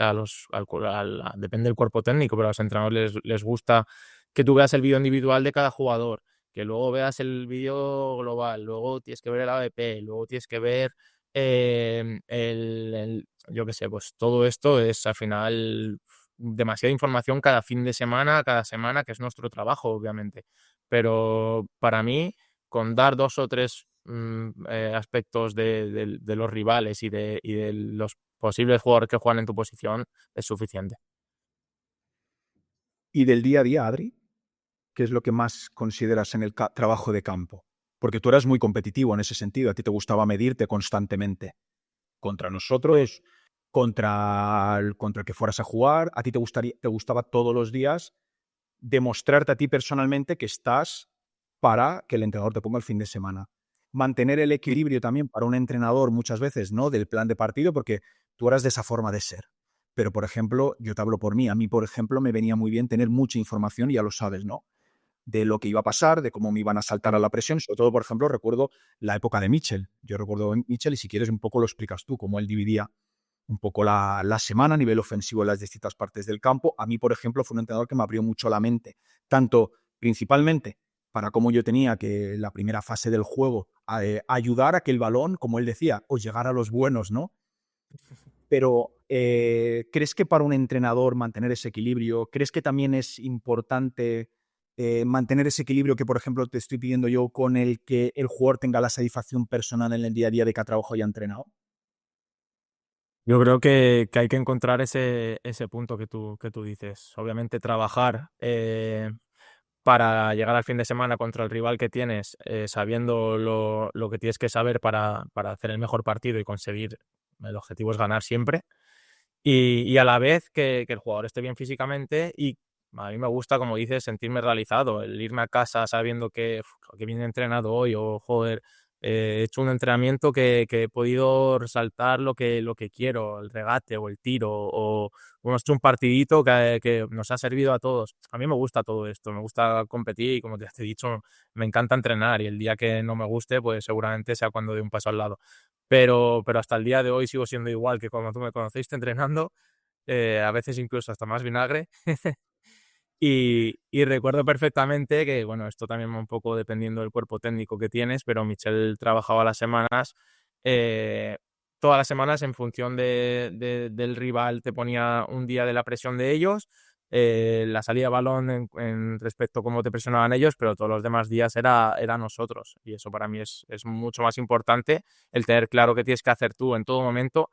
B: depende del cuerpo técnico, pero a los entrenadores les gusta que tú veas el vídeo individual de cada jugador, que luego veas el vídeo global, luego tienes que ver el ABP, luego tienes que ver yo qué sé, pues todo esto es al final demasiada información cada fin de semana, cada semana, que es nuestro trabajo, obviamente. Pero para mí, con dar dos o tres aspectos de los rivales y de los posibles jugadores que juegan en tu posición es suficiente.
A: Y del día a día, Adri, ¿qué es lo que más consideras en el trabajo de campo? Porque tú eras muy competitivo en ese sentido, a ti te gustaba medirte constantemente contra nosotros, contra el que fueras a jugar, a ti te gustaba todos los días demostrarte a ti personalmente que estás para que el entrenador te ponga el fin de semana. Mantener el equilibrio también para un entrenador muchas veces, ¿no? Del plan de partido, porque tú eras de esa forma de ser. Pero, por ejemplo, yo te hablo por mí. A mí, por ejemplo, me venía muy bien tener mucha información, ya lo sabes, ¿no? De lo que iba a pasar, de cómo me iban a saltar a la presión. Sobre todo, por ejemplo, recuerdo la época de Mitchell. Yo recuerdo a Mitchell y si quieres un poco lo explicas tú, cómo él dividía un poco la semana a nivel ofensivo en las distintas partes del campo. A mí, por ejemplo, fue un entrenador que me abrió mucho la mente, tanto principalmente para cómo yo tenía que la primera fase del juego ayudar a que el balón, como él decía, o llegar a los buenos, ¿no? Pero ¿crees que para un entrenador mantener ese equilibrio, crees que también es importante mantener ese equilibrio que, por ejemplo, te estoy pidiendo yo con el que el jugador tenga la satisfacción personal en el día a día de que ha trabajado y ha entrenado?
B: Yo creo que hay que encontrar ese punto que tú dices. Obviamente trabajar para llegar al fin de semana contra el rival que tienes, sabiendo lo que tienes que saber para hacer el mejor partido y conseguir, el objetivo es ganar siempre. Y a la vez que el jugador esté bien físicamente y a mí me gusta, como dices, sentirme realizado, el irme a casa sabiendo que bien he entrenado hoy o, joder, he hecho un entrenamiento que he podido resaltar lo que quiero, el regate o el tiro o hemos hecho un partidito que nos ha servido a todos. A mí me gusta todo esto, me gusta competir y como te he dicho, me encanta entrenar y el día que no me guste, pues seguramente sea cuando dé un paso al lado. Pero hasta el día de hoy sigo siendo igual que cuando tú me conociste entrenando, a veces incluso hasta más vinagre. Y recuerdo perfectamente que, bueno, esto también va un poco dependiendo del cuerpo técnico que tienes, pero Michel trabajaba las semanas, eh, todas las semanas en función del rival, te ponía un día de la presión de ellos, la salida de balón en respecto a cómo te presionaban ellos, pero todos los demás días era nosotros. Y eso para mí es mucho más importante, el tener claro qué tienes que hacer tú en todo momento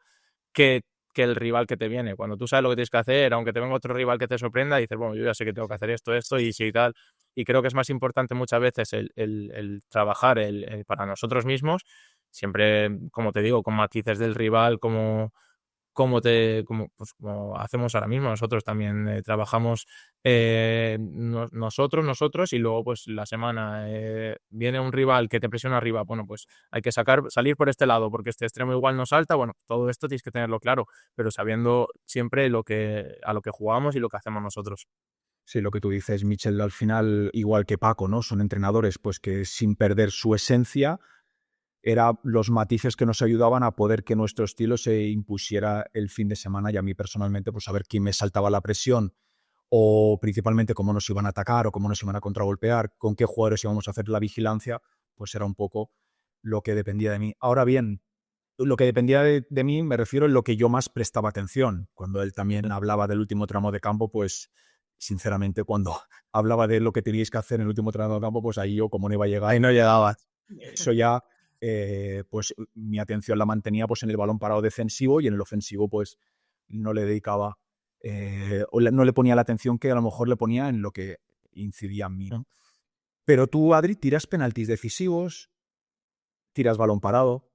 B: que, que el rival que te viene. Cuando tú sabes lo que tienes que hacer, aunque te venga otro rival que te sorprenda, dices, bueno, yo ya sé que tengo que hacer esto, y sí y tal. Y creo que es más importante muchas veces el trabajar para nosotros mismos, siempre, como te digo, con matices del rival, como hacemos ahora mismo. Nosotros también trabajamos nosotros y luego pues la semana viene un rival que te presiona arriba, bueno, pues hay que salir por este lado porque este extremo igual no salta, bueno, todo esto tienes que tenerlo claro, pero sabiendo siempre a lo que jugamos y lo que hacemos nosotros.
A: Sí, lo que tú dices, Michel, al final, igual que Paco, ¿no? Son entrenadores pues que sin perder su esencia, era los matices que nos ayudaban a poder que nuestro estilo se impusiera el fin de semana y a mí personalmente, pues saber quién me saltaba la presión o principalmente cómo nos iban a atacar o cómo nos iban a contragolpear, con qué jugadores íbamos a hacer la vigilancia, pues era un poco lo que dependía de mí. Ahora bien, lo que dependía de mí me refiero en lo que yo más prestaba atención. Cuando él también hablaba del último tramo de campo, pues sinceramente cuando hablaba de lo que teníais que hacer en el último tramo de campo, pues ahí yo como no iba a llegar.
B: Ahí no llegabas.
A: Eso ya, pues mi atención la mantenía pues en el balón parado defensivo y en el ofensivo pues no le dedicaba no le ponía la atención que a lo mejor le ponía en lo que incidía en mí, ¿no? Pero tú, Adri, tiras penaltis decisivos, tiras balón parado,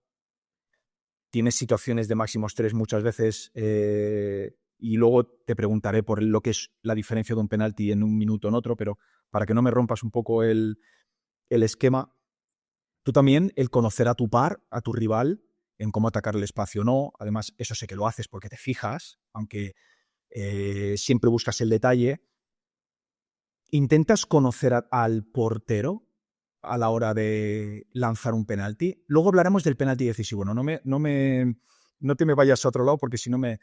A: tienes situaciones de máximos tres muchas veces y luego te preguntaré por lo que es la diferencia de un penalti en un minuto en otro, pero para que no me rompas un poco el esquema, tú también el conocer a tu par, a tu rival, en cómo atacar el espacio o no, además eso sé que lo haces porque te fijas, aunque siempre buscas el detalle, intentas conocer al portero a la hora de lanzar un penalti. Luego hablaremos del penalti decisivo. No te me vayas a otro lado porque si no me...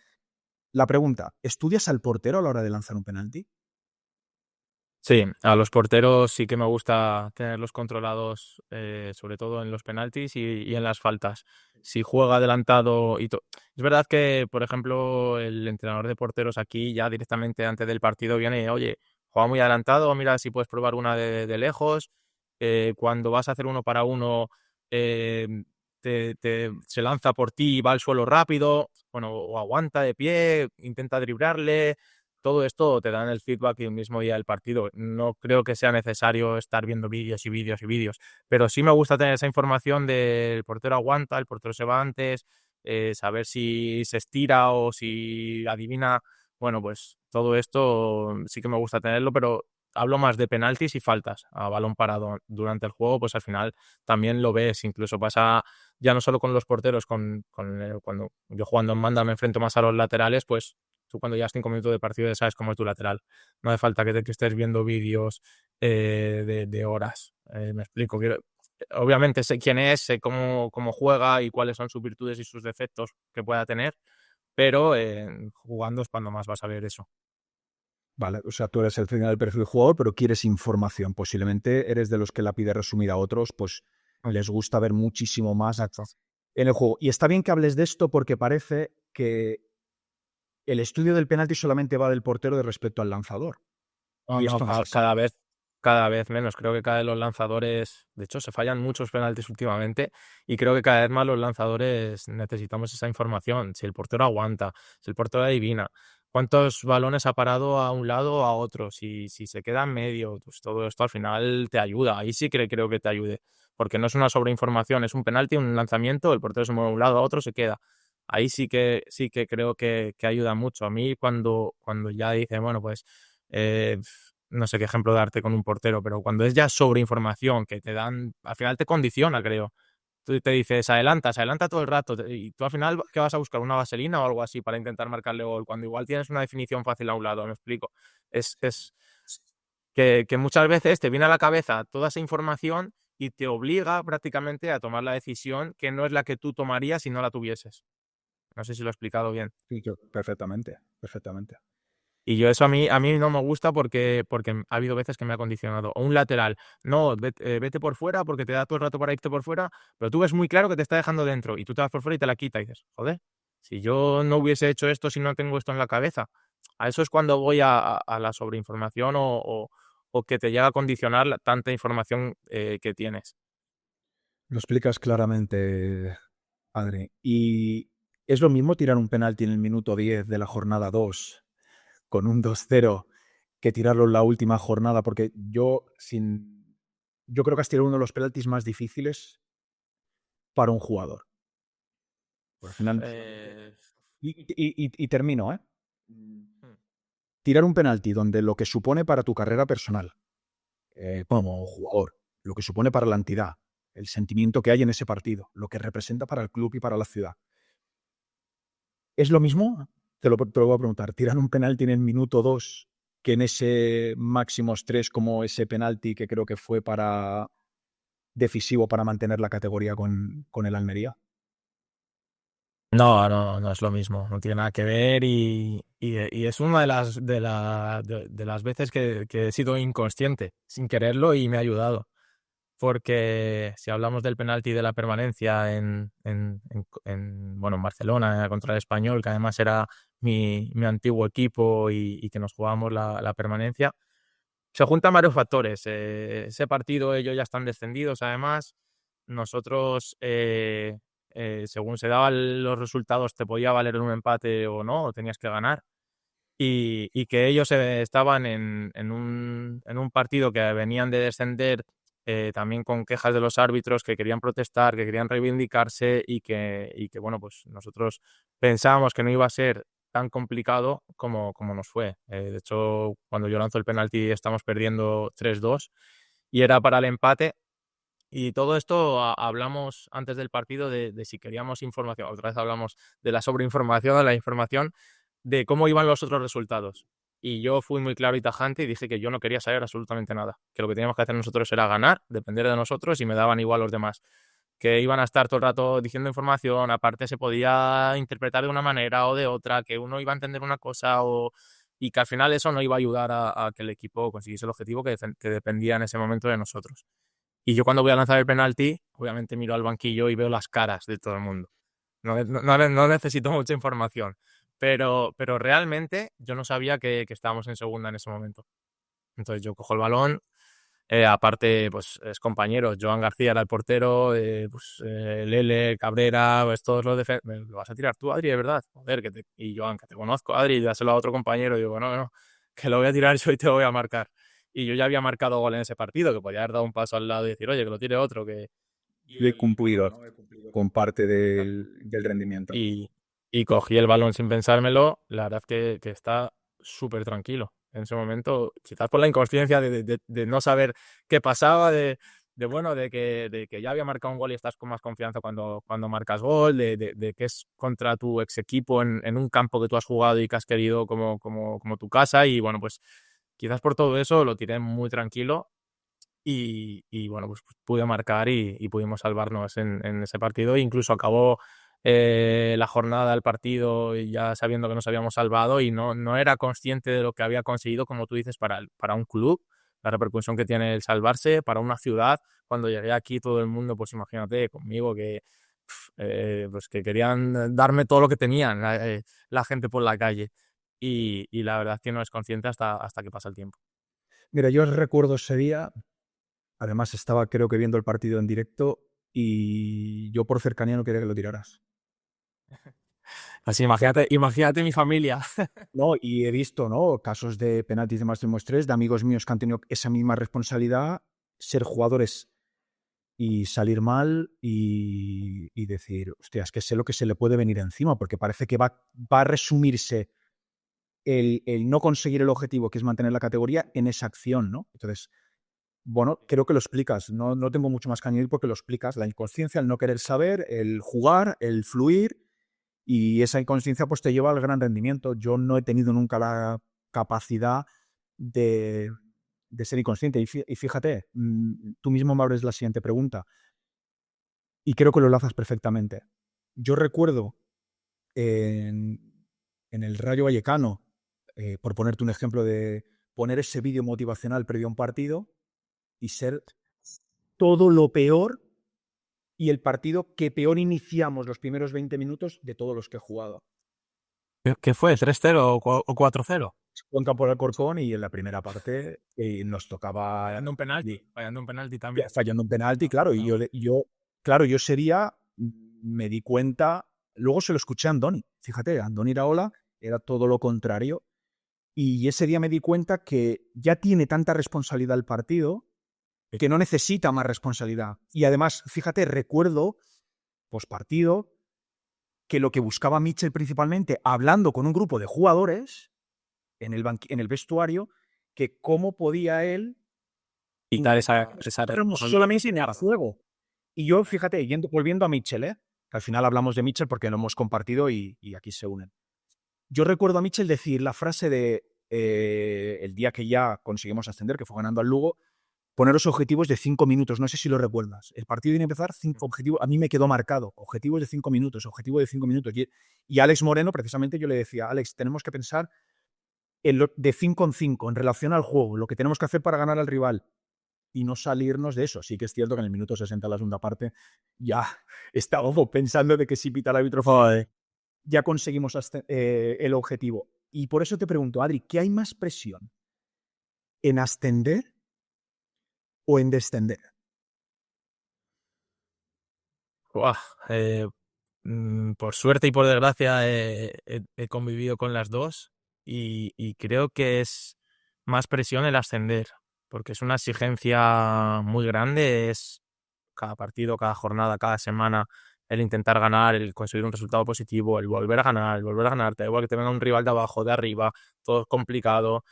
A: La pregunta, ¿estudias al portero a la hora de lanzar un penalti?
B: Sí, a los porteros sí que me gusta tenerlos controlados, sobre todo en los penaltis y en las faltas. Si juega adelantado Es verdad que, por ejemplo, el entrenador de porteros aquí ya directamente antes del partido viene, oye, juega muy adelantado, mira si puedes probar una de lejos. Cuando vas a hacer uno para uno, eh, se lanza por ti y va al suelo rápido, bueno, o aguanta de pie, intenta driblarle. Todo esto te dan el feedback el mismo día del partido. No creo que sea necesario estar viendo vídeos y vídeos y vídeos, pero sí me gusta tener esa información del portero aguanta, el portero se va antes, saber si se estira o si adivina. Bueno, pues todo esto sí que me gusta tenerlo, pero hablo más de penaltis y faltas a balón parado durante el juego, pues al final también lo ves, incluso pasa ya no solo con los porteros, cuando yo jugando en manda me enfrento más a los laterales, pues tú cuando llevas 5 minutos de partido ya sabes cómo es tu lateral. No hace falta que estés viendo vídeos de horas. Me explico. Obviamente sé quién es, sé cómo juega y cuáles son sus virtudes y sus defectos que pueda tener, pero jugando es cuando más vas a ver eso.
A: Vale, o sea, tú eres el final del perfil del jugador, pero quieres información. Posiblemente eres de los que la pide resumida a otros, pues les gusta ver muchísimo más
B: Exacto.
A: en el juego. Y está bien que hables de esto porque parece que el estudio del penalti solamente va del portero de respecto al lanzador.
B: No,
A: Y
B: no,
A: esto no es así.
B: cada vez menos. Creo que cada vez los lanzadores, de hecho, se fallan muchos penaltis últimamente y creo que cada vez más los lanzadores necesitamos esa información. Si el portero aguanta, si el portero adivina, cuántos balones ha parado a un lado o a otro, si se queda en medio, pues todo esto al final te ayuda. Ahí sí que creo que te ayude, porque no es una sobreinformación, es un penalti, un lanzamiento, el portero se mueve de un lado a otro, se queda. Ahí sí que creo que ayuda mucho. A mí cuando ya dice, bueno, pues eh, no sé qué ejemplo darte con un portero, pero cuando es ya sobre información que te dan, al final te condiciona, creo. Tú te dices, adelanta todo el rato, y tú al final, ¿qué vas a buscar? ¿Una vaselina o algo así para intentar marcarle gol? Cuando igual tienes una definición fácil a un lado, me explico. Es que muchas veces te viene a la cabeza toda esa información y te obliga prácticamente a tomar la decisión que no es la que tú tomarías si no la tuvieses. No sé si lo he explicado bien.
A: Sí, perfectamente, perfectamente.
B: Y yo eso a mí no me gusta porque ha habido veces que me ha condicionado. O un lateral, no, vete por fuera porque te da todo el rato para irte por fuera, pero tú ves muy claro que te está dejando dentro y tú te vas por fuera y te la quita y dices, joder, si yo no hubiese hecho esto, si no tengo esto en la cabeza. A eso es cuando voy a la sobreinformación o que te llega a condicionar tanta información que tienes.
A: Lo explicas claramente, Adri. Y es lo mismo tirar un penalti en el minuto 10 de la jornada 2 con un 2-0 que tirarlo en la última jornada, porque yo creo que has tirado uno de los penaltis más difíciles para un jugador. Por al final,
B: Eh,
A: y termino, ¿eh? Tirar un penalti donde lo que supone para tu carrera personal, como jugador, lo que supone para la entidad, el sentimiento que hay en ese partido, lo que representa para el club y para la ciudad. ¿Es lo mismo? Te lo voy a preguntar. ¿Tirar un penalti en el minuto 2 que en ese máximo estrés como ese penalti que creo que fue para decisivo para mantener la categoría con el Almería?
B: No, no, no es lo mismo, no tiene nada que ver y es una de las veces que he sido inconsciente, sin quererlo y me ha ayudado. Porque si hablamos del penalti de la permanencia bueno, en Barcelona contra el Español, que además era mi antiguo equipo y que nos jugábamos la permanencia, se juntan varios factores. Ese partido ellos ya están descendidos, además. Nosotros, según se daban los resultados, te podía valer un empate o no, o tenías que ganar. Y que ellos estaban en un partido que venían de descender, también con quejas de los árbitros que querían protestar, que querían reivindicarse y que bueno, pues nosotros pensábamos que no iba a ser tan complicado como nos fue. De hecho, cuando yo lanzo el penalti estamos perdiendo 3-2 y era para el empate. Y todo esto hablamos antes del partido de si queríamos información. Otra vez hablamos de la sobreinformación, de la información, de cómo iban los otros resultados. Y yo fui muy claro y tajante y dije que yo no quería saber absolutamente nada. Que lo que teníamos que hacer nosotros era ganar, depender de nosotros y me daban igual los demás. Que iban a estar todo el rato diciendo información, aparte se podía interpretar de una manera o de otra, que uno iba a entender una cosa y que al final eso no iba a ayudar a que el equipo consiguiese el objetivo que dependía en ese momento de nosotros. Y yo cuando voy a lanzar el penalti, obviamente miro al banquillo y veo las caras de todo el mundo. No necesito mucha información, pero realmente yo no sabía que estábamos en segunda en ese momento. Entonces yo cojo el balón, aparte pues es compañeros, Joan García era el portero, Lele, Cabrera, pues todos los defensas. ¿Lo vas a tirar tú, Adri, de verdad? Joder, y Joan, que te conozco, Adri, dáselo a otro compañero. Y digo, no, no, que lo voy a tirar yo y te lo voy a marcar. Y yo ya había marcado gol en ese partido, que podía haber dado un paso al lado y decir, oye, que lo tire otro, que...
A: He
B: Y,
A: cumplido, ¿no? He cumplido con parte del rendimiento.
B: y, y cogí el balón sin pensármelo, la verdad que está súper tranquilo. En ese momento, quizás por la inconsciencia de no saber qué pasaba, bueno, de que ya había marcado un gol y estás con más confianza cuando marcas gol, de que es contra tu ex equipo en un campo que tú has jugado y que has querido como tu casa. Y bueno, pues quizás por todo eso lo tiré muy tranquilo y bueno, pues pude marcar y pudimos salvarnos en ese partido. Incluso acabó la jornada del partido y ya sabiendo que nos habíamos salvado y no era consciente de lo que había conseguido, como tú dices, para un club, la repercusión que tiene el salvarse, para una ciudad. Cuando llegué aquí todo el mundo, pues imagínate, conmigo pues que querían darme todo lo que tenían la gente por la calle. Y la verdad es que no es consciente hasta que pasa el tiempo.
A: Mira, yo recuerdo ese día, además estaba creo que viendo el partido en directo y yo por cercanía no quería que lo tiraras.
B: Así, imagínate mi familia.
A: No, y he visto, ¿no? Casos de penaltis de máximo estrés, de amigos míos que han tenido esa misma responsabilidad, ser jugadores y salir mal y decir, hostia, es que sé lo que se le puede venir encima, porque parece que va a resumirse el no conseguir el objetivo, que es mantener la categoría, en esa acción, ¿no? Entonces, bueno, creo que lo explicas, no tengo mucho más que añadir porque lo explicas, la inconsciencia, el no querer saber, el jugar, el fluir, y esa inconsciencia pues te lleva al gran rendimiento. Yo no he tenido nunca la capacidad de, de ser inconsciente. Y fíjate, tú mismo me abres la siguiente pregunta y creo que lo enlazas perfectamente. Yo recuerdo en el Rayo Vallecano, por ponerte un ejemplo de poner ese vídeo motivacional previo a un partido y ser todo lo peor y el partido que peor iniciamos los primeros 20 minutos de todos los que he jugado.
B: ¿Qué fue? ¿3-0 o 4-0?
A: Cuenca por Alcorcón y en la primera parte nos tocaba
B: Fallando un penalti también.
A: fallando un penalti, claro, y claro, yo sería, me di cuenta, luego se lo escuché a Andoni, fíjate, Andoni Iraola era todo lo contrario, y ese día me di cuenta que ya tiene tanta responsabilidad el partido que no necesita más responsabilidad. Y además, fíjate, recuerdo, pospartido, que lo que buscaba Mitchell principalmente, hablando con un grupo de jugadores en el vestuario, que cómo podía él
B: Quitar esa
A: solamente sin juego. Y yo, fíjate, volviendo a Mitchell, que al final hablamos de Mitchell porque lo hemos compartido y aquí se unen. Yo recuerdo a Mitchell decir la frase de el día que ya conseguimos ascender, que fue ganando al Lugo, poner los objetivos de 5 minutos. No sé si lo recuerdas. El partido viene a empezar, 5 objetivos. A mí me quedó marcado. Objetivos de 5 minutos, objetivo de 5 minutos. Y Alex Moreno, precisamente, yo le decía, Alex, tenemos que pensar de 5 en 5 en relación al juego, lo que tenemos que hacer para ganar al rival y no salirnos de eso. Sí que es cierto que en el minuto 60 de la segunda parte ya estaba pensando de que si pita el árbitro ya conseguimos el objetivo. Y por eso te pregunto, Adri, ¿qué hay más presión? ¿En ascender o en descender?
B: Buah, por suerte y por desgracia he convivido con las dos y creo que es más presión el ascender, porque es una exigencia muy grande, es cada partido, cada jornada, cada semana el intentar ganar, el conseguir un resultado positivo, el volver a ganar, te da igual que te venga un rival de abajo, de arriba, todo es complicado,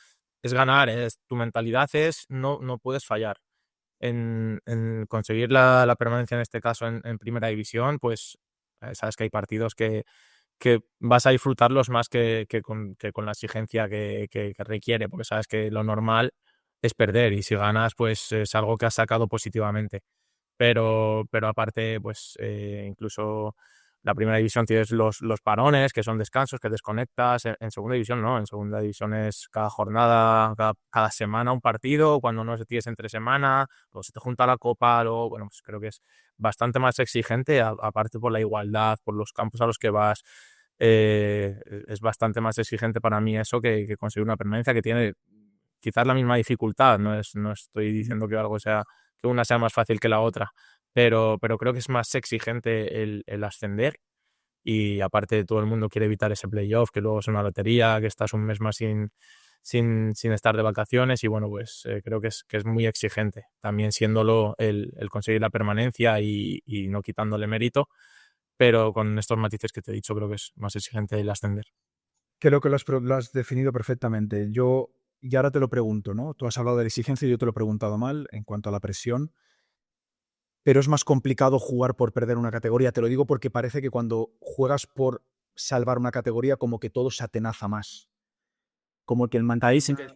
B: es ganar, tu mentalidad es no puedes fallar en conseguir la permanencia, en este caso en primera división, pues sabes que hay partidos que vas a disfrutarlos más que con la exigencia que requiere, porque sabes que lo normal es perder y si ganas, pues es algo que has sacado positivamente. Pero aparte, pues incluso la primera división tienes los parones, que son descansos, que desconectas. En segunda división no, en segunda división es cada jornada, cada semana un partido, cuando no se tienes entre semana, luego se te junta la copa, luego, bueno, pues creo que es bastante más exigente, aparte por la igualdad, por los campos a los que vas. Es bastante más exigente para mí eso que conseguir una permanencia que tiene quizás la misma dificultad, no estoy diciendo que algo sea que una sea más fácil que la otra, pero creo que es más exigente el ascender y aparte todo el mundo quiere evitar ese playoff, que luego es una lotería, que estás un mes más sin estar de vacaciones y bueno, pues creo que es muy exigente, también siéndolo el conseguir la permanencia y no quitándole mérito, pero con estos matices que te he dicho creo que es más exigente el ascender.
A: Creo que lo has definido perfectamente. Y ahora te lo pregunto, ¿no? Tú has hablado de la exigencia y yo te lo he preguntado mal en cuanto a la presión, pero es más complicado jugar por perder una categoría. Te lo digo porque parece que cuando juegas por salvar una categoría, como que todo se atenaza más. Como que el
B: Ahí sí que,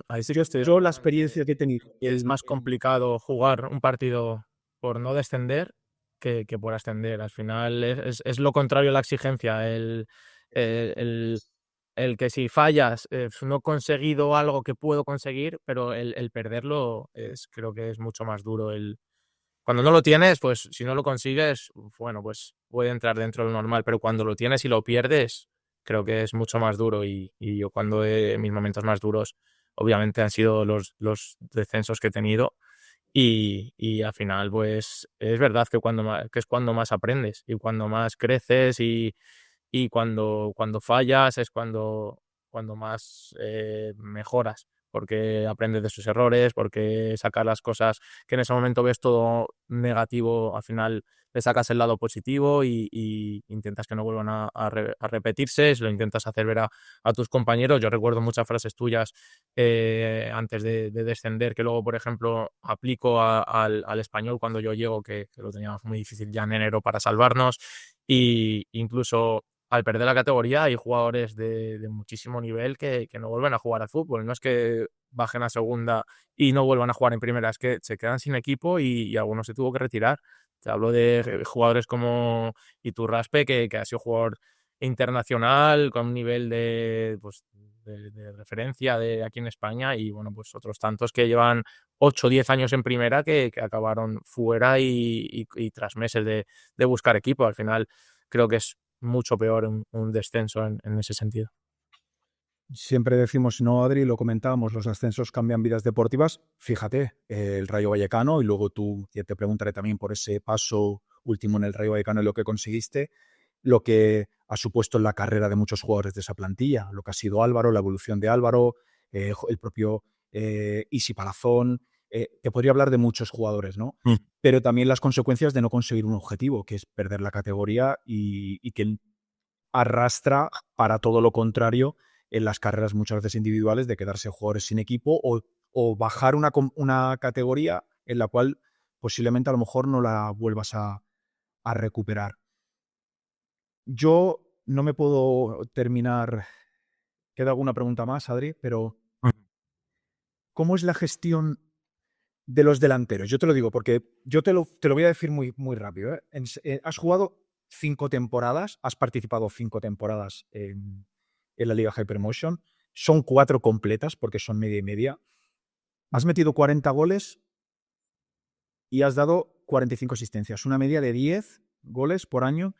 B: ahí sí que estoy de
A: yo la
B: acuerdo
A: experiencia que he tenido.
B: y es más complicado jugar un partido por no descender que por ascender. Al final es lo contrario a la exigencia. El, el- el que si fallas, no he conseguido algo que puedo conseguir, pero el perderlo creo que es mucho más duro. Cuando no lo tienes, pues si no lo consigues, bueno, pues puede entrar dentro de lo normal, pero cuando lo tienes y lo pierdes, creo que es mucho más duro y yo cuando mis momentos más duros, obviamente han sido los descensos que he tenido y al final, pues es verdad que es cuando más aprendes y cuando más creces y cuando fallas es cuando más mejoras, porque aprendes de sus errores, porque sacas las cosas que en ese momento ves todo negativo, al final le sacas el lado positivo y intentas que no vuelvan a repetirse, lo intentas hacer ver a tus compañeros. Yo recuerdo muchas frases tuyas antes de descender, que luego, por ejemplo, aplico al español cuando yo llego, que lo teníamos muy difícil ya en enero para salvarnos, y incluso al perder la categoría hay jugadores de muchísimo nivel que no vuelven a jugar al fútbol. No es que bajen a segunda y no vuelvan a jugar en primera, es que se quedan sin equipo y algunos se tuvo que retirar. Te hablo de jugadores como Iturraspe, que ha sido jugador internacional, con un nivel pues, de referencia de aquí en España, y bueno, pues otros tantos que llevan 8 o 10 años en primera que acabaron fuera y tras meses de buscar equipo. Al final creo que es mucho peor un descenso en ese sentido.
A: Siempre decimos, no, Adri, lo comentábamos, los ascensos cambian vidas deportivas. Fíjate, el Rayo Vallecano, y luego tú, ya te preguntaré también por ese paso último en el Rayo Vallecano y lo que conseguiste, lo que ha supuesto en la carrera de muchos jugadores de esa plantilla, lo que ha sido Álvaro, la evolución de Álvaro, el propio Isi Palazón. Te podría hablar de muchos jugadores, ¿no?
B: Mm.
A: Pero también las consecuencias de no conseguir un objetivo, que es perder la categoría y que arrastra para todo lo contrario en las carreras muchas veces individuales de quedarse jugadores sin equipo o bajar una categoría en la cual posiblemente a lo mejor no la vuelvas a recuperar. Yo no me puedo terminar. Queda alguna pregunta más, Adri, pero ¿cómo es la gestión de los delanteros? Yo te lo digo porque yo te lo voy a decir muy, muy rápido, ¿eh? Has jugado 5 temporadas, has participado 5 temporadas en la Liga Hypermotion. Son 4 completas porque son media y media. Has metido 40 goles y has dado 45 asistencias. Una media de 10 goles por año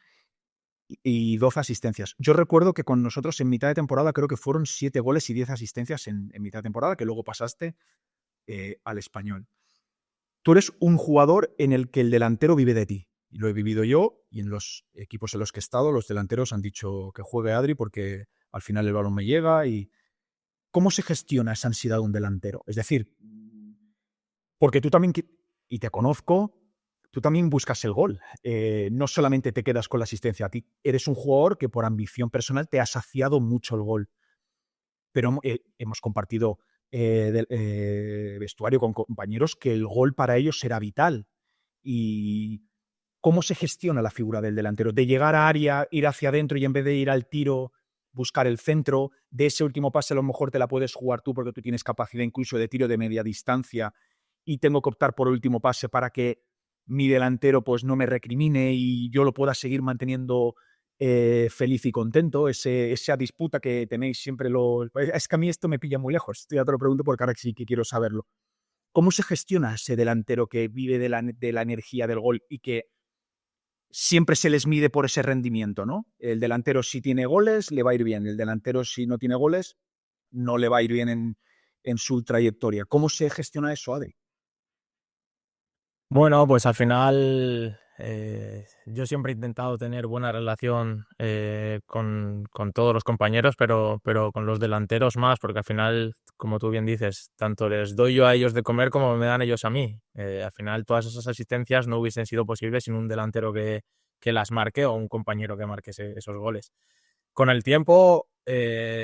A: y 12 asistencias. Yo recuerdo que con nosotros en mitad de temporada creo que fueron 7 goles y 10 asistencias en mitad de temporada, que luego pasaste al Español. Tú eres un jugador en el que el delantero vive de ti. Y lo he vivido yo, y en los equipos en los que he estado, los delanteros han dicho que juegue Adri porque al final el balón me llega. Y ¿cómo se gestiona esa ansiedad de un delantero? Es decir, porque tú también, y te conozco, tú también buscas el gol. No solamente te quedas con la asistencia a ti. Eres un jugador que por ambición personal te ha saciado mucho el gol. Pero hemos compartido vestuario con compañeros que el gol para ellos era vital. Y cómo se gestiona la figura del delantero, de llegar a área, ir hacia adentro y en vez de ir al tiro, buscar el centro, de ese último pase a lo mejor te la puedes jugar tú porque tú tienes capacidad incluso de tiro de media distancia y tengo que optar por el último pase para que mi delantero pues no me recrimine y yo lo pueda seguir manteniendo feliz y contento, esa disputa que tenéis siempre. Es que a mí esto me pilla muy lejos, ya te lo pregunto porque ahora sí que quiero saberlo. ¿Cómo se gestiona ese delantero que vive de la energía del gol y que siempre se les mide por ese rendimiento, ¿no? El delantero si tiene goles le va a ir bien, el delantero si no tiene goles no le va a ir bien en su trayectoria. ¿Cómo se gestiona eso, Adri?
B: Bueno, pues al final yo siempre he intentado tener buena relación con todos los compañeros, pero con los delanteros más, porque al final, como tú bien dices, tanto les doy yo a ellos de comer como me dan ellos a mí. Al final todas esas asistencias no hubiesen sido posibles sin un delantero que las marque o un compañero que marque esos goles. Con el tiempo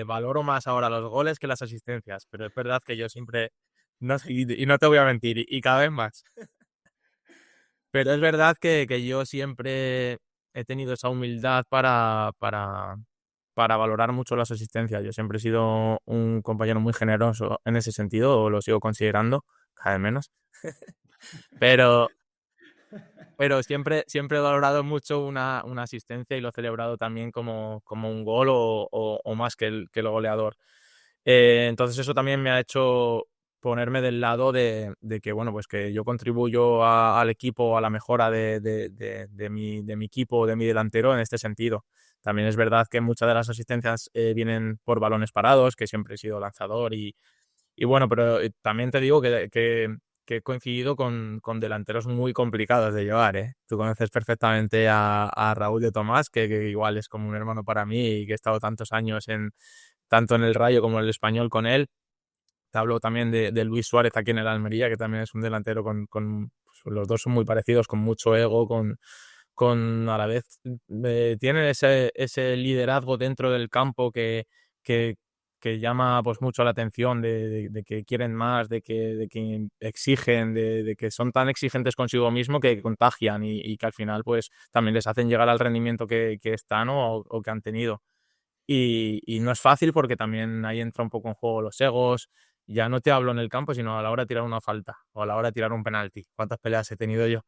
B: valoro más ahora los goles que las asistencias, pero es verdad que yo siempre, no, y no te voy a mentir, y cada vez más. Pero es verdad que yo siempre he tenido esa humildad para valorar mucho las asistencias. Yo siempre he sido un compañero muy generoso en ese sentido, o lo sigo considerando, cada vez menos. Pero, pero siempre he valorado mucho una asistencia y lo he celebrado también como un gol o más que el goleador. Entonces eso también me ha hecho ponerme del lado de que, bueno, pues que yo contribuyo al equipo, a la mejora de mi equipo, de mi delantero en este sentido. También es verdad que muchas de las asistencias vienen por balones parados, que siempre he sido lanzador y bueno, pero también te digo que he coincidido con delanteros muy complicados de llevar, ¿eh? Tú conoces perfectamente a Raúl de Tomás, que igual es como un hermano para mí y que he estado tantos años tanto en el Rayo como en el Español con él. Te hablo también de Luis Suárez aquí en el Almería, que también es un delantero pues, los dos son muy parecidos, con mucho ego, con a la vez tienen ese liderazgo dentro del campo que, que llama pues mucho la atención de que quieren más, de que exigen, de que son tan exigentes consigo mismo que contagian y que al final pues también les hacen llegar al rendimiento que están o que han tenido. Y no es fácil porque también ahí entra un poco en juego los egos. Ya no te hablo en el campo, sino a la hora de tirar una falta o a la hora de tirar un penalti. ¿Cuántas peleas he tenido yo?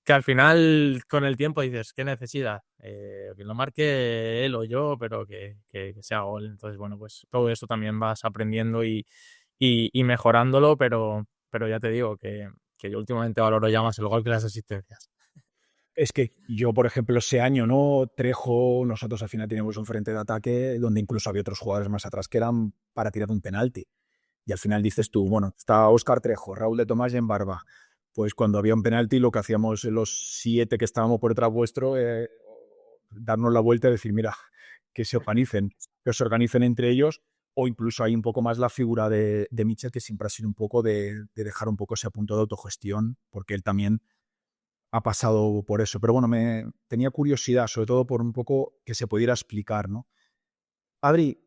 B: que al final con el tiempo dices, ¿qué necesidad? Que lo marque él o yo, pero que sea gol. Entonces, bueno, pues todo eso también vas aprendiendo y mejorándolo, pero ya te digo que yo últimamente valoro ya más el gol que las asistencias.
A: Es que yo, por ejemplo, ese año, ¿no? Trejo, nosotros al final teníamos un frente de ataque donde incluso había otros jugadores más atrás que eran para tirar un penalti. Y al final dices tú, bueno, está Óscar Trejo, Raúl de Tomás y en Barba. Pues cuando había un penalti, lo que hacíamos los 7 que estábamos por detrás vuestro, darnos la vuelta y decir, mira, que se organicen entre ellos, o incluso hay un poco más la figura de Mitchell, que siempre ha sido un poco de dejar un poco ese punto de autogestión, porque él también ha pasado por eso. Pero bueno, me tenía curiosidad, sobre todo por un poco que se pudiera explicar, ¿no? Adri,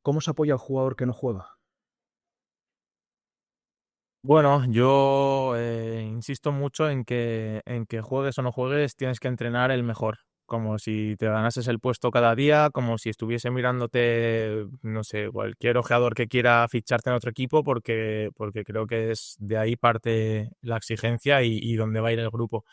A: ¿cómo se apoya al jugador que no juega?
B: Bueno, yo insisto mucho en que juegues o no juegues, tienes que entrenar el mejor. Como si te ganases el puesto cada día, como si estuviese mirándote, no sé, cualquier ojeador que quiera ficharte en otro equipo, porque creo que es de ahí parte la exigencia y dónde va a ir el grupo.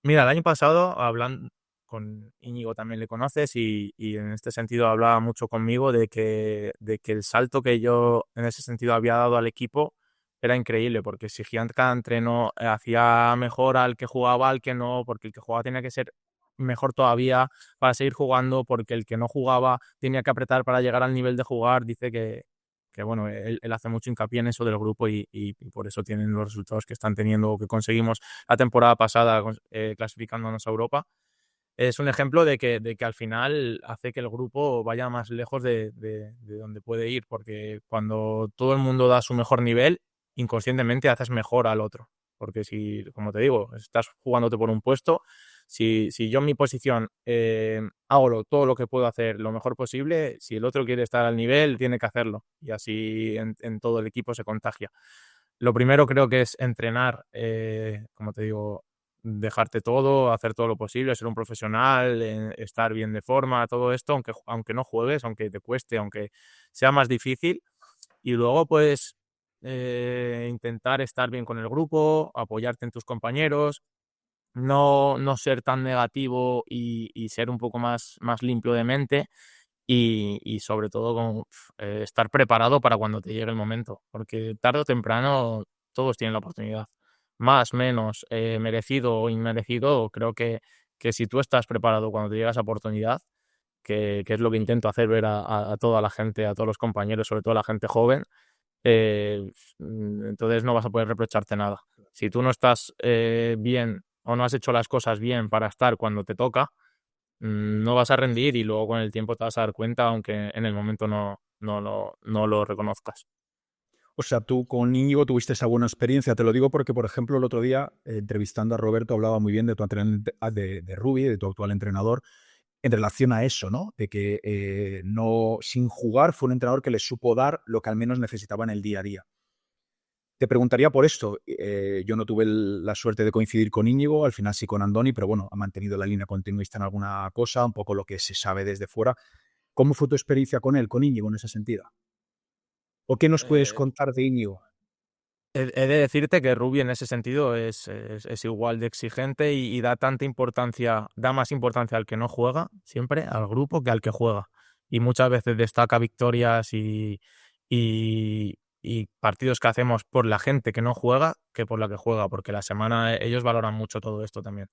B: Mira, el año pasado, hablando con Íñigo también le conoces y en este sentido hablaba mucho conmigo de que el salto que yo en ese sentido había dado al equipo era increíble, porque exigían cada entreno, hacía mejor al que jugaba, al que no, porque el que jugaba tenía que ser mejor todavía para seguir jugando, porque el que no jugaba tenía que apretar para llegar al nivel de jugar. Dice que bueno, él hace mucho hincapié en eso del grupo y por eso tienen los resultados que están teniendo o que conseguimos la temporada pasada clasificándonos a Europa. Es un ejemplo de que al final hace que el grupo vaya más lejos de donde puede ir, porque cuando todo el mundo da su mejor nivel, inconscientemente haces mejor al otro. Porque si, como te digo, estás jugándote por un puesto, si yo en mi posición hago todo lo que puedo hacer lo mejor posible, si el otro quiere estar al nivel, tiene que hacerlo. Y así en todo el equipo se contagia. Lo primero creo que es entrenar, como te digo, dejarte todo, hacer todo lo posible, ser un profesional, estar bien de forma, todo esto, aunque no juegues, aunque te cueste, aunque sea más difícil. Y luego, pues, intentar estar bien con el grupo, apoyarte en tus compañeros, no ser tan negativo y ser un poco más limpio de mente y sobre todo estar preparado para cuando te llegue el momento, porque tarde o temprano todos tienen la oportunidad, más, menos, merecido o inmerecido, creo que si tú estás preparado cuando te llega esa oportunidad, que es lo que intento hacer ver a toda la gente, a todos los compañeros, sobre todo a la gente joven, entonces no vas a poder reprocharte nada. Si tú no estás bien o no has hecho las cosas bien para estar cuando te toca, no vas a rendir y luego con el tiempo te vas a dar cuenta, aunque en el momento no lo reconozcas.
A: O sea, tú con Íñigo tuviste esa buena experiencia. Te lo digo porque, por ejemplo, el otro día, entrevistando a Roberto, hablaba muy bien de de Rubi, de tu actual entrenador, en relación a eso, ¿no? De que no, sin jugar, fue un entrenador que le supo dar lo que al menos necesitaba en el día a día. Te preguntaría por esto. Yo no tuve la suerte de coincidir con Íñigo, al final sí con Andoni, pero bueno, ha mantenido la línea continuista en alguna cosa, un poco lo que se sabe desde fuera. ¿Cómo fue tu experiencia con él, con Íñigo, en ese sentido? ¿O qué nos puedes
B: Eh,
A: contar de Íñigo?
B: he de decirte que Rubi en ese sentido es igual de exigente y da tanta importancia, da más importancia al que no juega, siempre, al grupo, que al que juega. Y muchas veces destaca victorias y partidos que hacemos por la gente que no juega que por la que juega, porque la semana ellos valoran mucho todo esto también.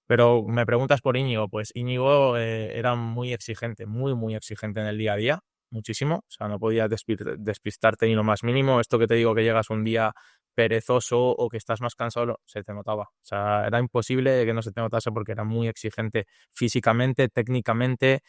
B: Pero me preguntas por Íñigo, pues Íñigo era muy exigente, muy exigente en el día a día, muchísimo. O sea, no podías despistarte ni lo más mínimo. Esto que te digo que llegas un día perezoso o que estás más cansado, se te notaba. O sea, era imposible que no se te notase porque era muy exigente físicamente, técnicamente,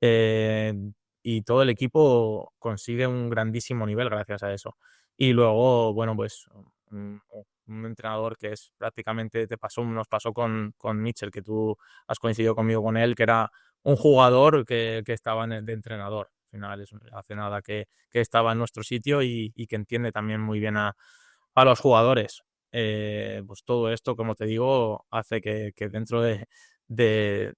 B: eh, y todo el equipo consigue un grandísimo nivel gracias a eso. Y luego, bueno, pues un entrenador que es prácticamente, nos pasó con Mitchell, que tú has coincidido conmigo con él, que era un jugador que estaba de entrenador. Al final, hace nada que estaba en nuestro sitio y que entiende también muy bien a los jugadores. Pues todo esto, como te digo, hace que dentro de, de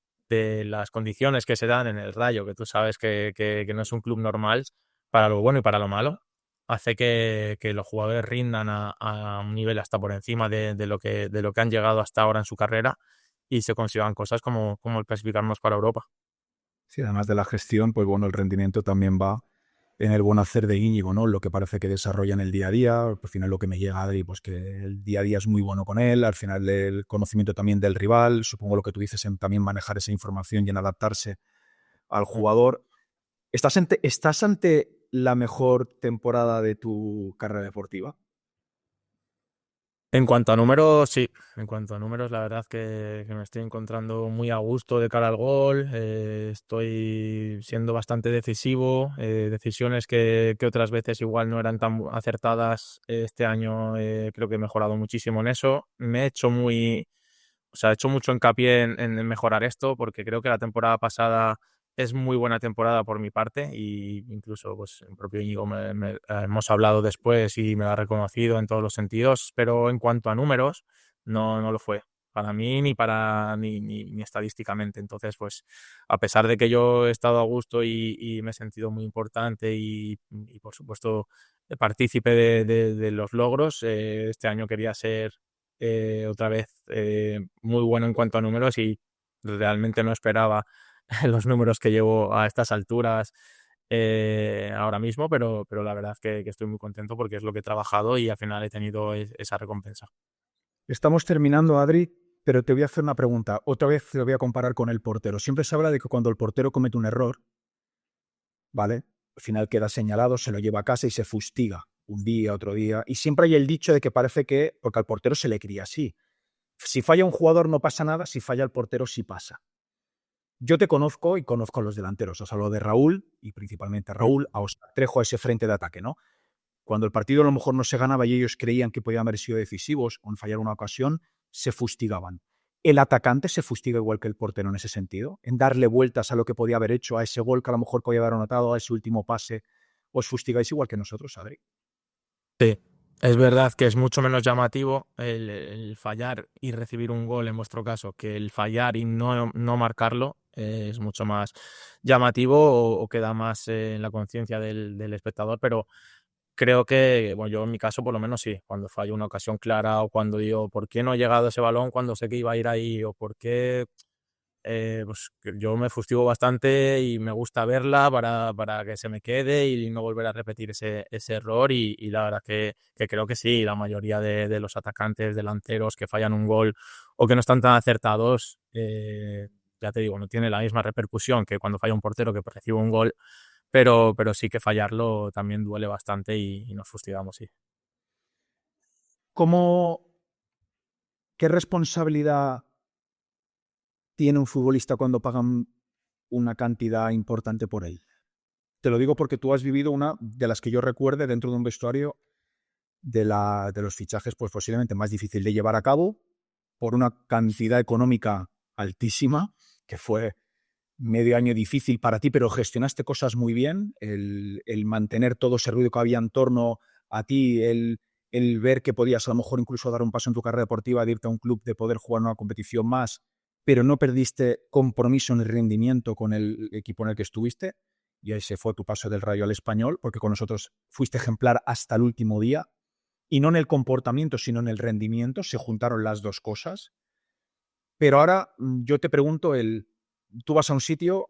B: las condiciones que se dan en el Rayo, que tú sabes que no es un club normal, para lo bueno y para lo malo, hace que los jugadores rindan a un nivel hasta por encima de lo que han llegado hasta ahora en su carrera y se consigan cosas como el clasificarnos para Europa.
A: Sí, además de la gestión, pues bueno, el rendimiento también va en el buen hacer de Íñigo, ¿no? Lo que parece que desarrolla en el día a día. Al final lo que me llega Adri, pues que el día a día es muy bueno con él. Al final el conocimiento también del rival. Supongo lo que tú dices en también manejar esa información y en adaptarse al
B: Mm.
A: jugador. ¿Estás ante la mejor temporada de tu carrera deportiva?
B: En cuanto a números, sí. En cuanto a números, la verdad que me estoy encontrando muy a gusto de cara al gol. Estoy siendo bastante decisivo. Decisiones que otras veces igual no eran tan acertadas. Este año creo que he mejorado muchísimo en eso. O sea, he hecho mucho hincapié en mejorar esto porque creo que la temporada pasada es muy buena temporada por mi parte y incluso pues el propio Íñigo hemos hablado después y me lo ha reconocido en todos los sentidos, pero en cuanto a números no lo fue para mí ni estadísticamente. Entonces, pues a pesar de que yo he estado a gusto y me he sentido muy importante y por supuesto partícipe de los logros, este año quería ser otra vez muy bueno en cuanto a números y realmente no esperaba los números que llevo a estas alturas ahora mismo, pero la verdad que estoy muy contento porque es lo que he trabajado y al final he tenido esa recompensa.
A: Estamos terminando, Adri, pero te voy a hacer una pregunta. Otra vez te lo voy a comparar con el portero. Siempre se habla de que cuando el portero comete un error, ¿vale? Al final queda señalado, se lo lleva a casa y se fustiga un día, otro día. Y siempre hay el dicho de que parece que, porque al portero se le cría así. Si falla un jugador no pasa nada, si falla el portero sí pasa. Yo te conozco y conozco a los delanteros. Os hablo de Raúl y principalmente a
B: Mm.
A: Raúl, a Óscar Trejo, a ese frente de ataque, ¿no? Cuando el partido a lo mejor no se ganaba y ellos creían que podían haber sido decisivos o en fallar una ocasión, se fustigaban. ¿El atacante se fustiga igual que el portero en ese sentido? ¿En darle vueltas a lo que podía haber hecho, a ese gol que a lo mejor podía haber anotado, a ese último pase? ¿Os fustigáis igual que nosotros, Adri?
B: Sí, es verdad que es mucho menos llamativo el fallar y recibir un gol en vuestro caso que el fallar y no marcarlo. Es mucho más llamativo o queda más en la conciencia del espectador, pero creo que, bueno, yo en mi caso por lo menos sí, cuando fallo una ocasión clara o cuando digo, ¿por qué no ha llegado ese balón cuando sé que iba a ir ahí? O ¿por qué pues que yo me fustigo bastante y me gusta verla para que se me quede y no volver a repetir ese error y la verdad que creo que sí, la mayoría de los atacantes delanteros que fallan un gol o que no están tan acertados, ya te digo, no tiene la misma repercusión que cuando falla un portero que recibe un gol, pero sí que fallarlo también duele bastante y nos fustigamos, sí.
A: ¿Cómo, qué responsabilidad tiene un futbolista cuando pagan una cantidad importante por él? Te lo digo porque tú has vivido una de las que yo recuerde dentro de un vestuario de los fichajes, pues posiblemente más difícil de llevar a cabo por una cantidad económica altísima, que fue medio año difícil para ti, pero gestionaste cosas muy bien, el mantener todo ese ruido que había en torno a ti, el ver que podías a lo mejor incluso dar un paso en tu carrera deportiva, de irte a un club, de poder jugar una competición más, pero no perdiste compromiso en el rendimiento con el equipo en el que estuviste, y ese fue tu paso del Rayo al Español, porque con nosotros fuiste ejemplar hasta el último día, y no en el comportamiento, sino en el rendimiento, se juntaron las dos cosas. Pero ahora yo te pregunto, tú vas a un sitio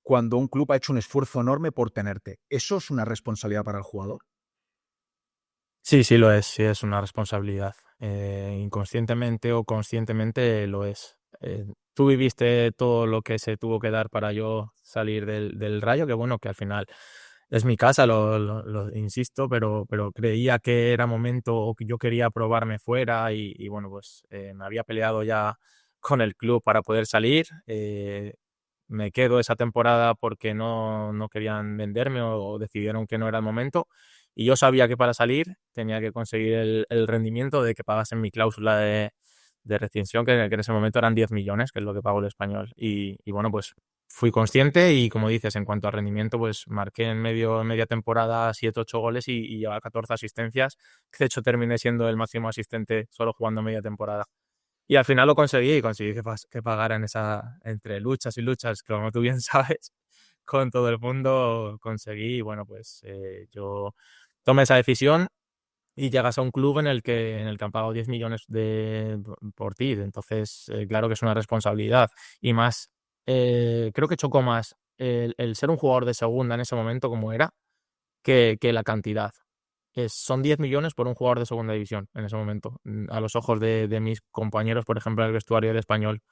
A: cuando un club ha hecho un esfuerzo enorme por tenerte. ¿Eso es una responsabilidad para el jugador?
B: Sí, sí lo es, sí es una responsabilidad. Inconscientemente o conscientemente lo es. Tú viviste todo lo que se tuvo que dar para yo salir del Rayo, que bueno, que al final es mi casa, lo insisto, pero creía que era momento o que yo quería probarme fuera y bueno, pues me había peleado ya con el club para poder salir. Me quedo esa temporada porque no querían venderme o decidieron que no era el momento. Y yo sabía que para salir tenía que conseguir el rendimiento de que pagasen mi cláusula de rescisión, que en ese momento eran 10 millones, que es lo que pagó el Español. Y bueno, pues fui consciente y como dices, en cuanto a rendimiento, pues marqué en media temporada 7 8 goles y llevaba 14 asistencias, que de hecho terminé siendo el máximo asistente solo jugando media temporada. Y al final lo conseguí y conseguí que pagaran esa, entre luchas y luchas, que como tú bien sabes, con todo el mundo conseguí, bueno, pues yo tome esa decisión y llegas a un club en el que han pagado 10 millones por ti. Entonces, claro que es una responsabilidad. Y más, creo que chocó más el ser un jugador de segunda en ese momento, como era, que la cantidad. Son 10 millones por un jugador de segunda división en ese momento, a los ojos de mis compañeros, por ejemplo, del vestuario del Español.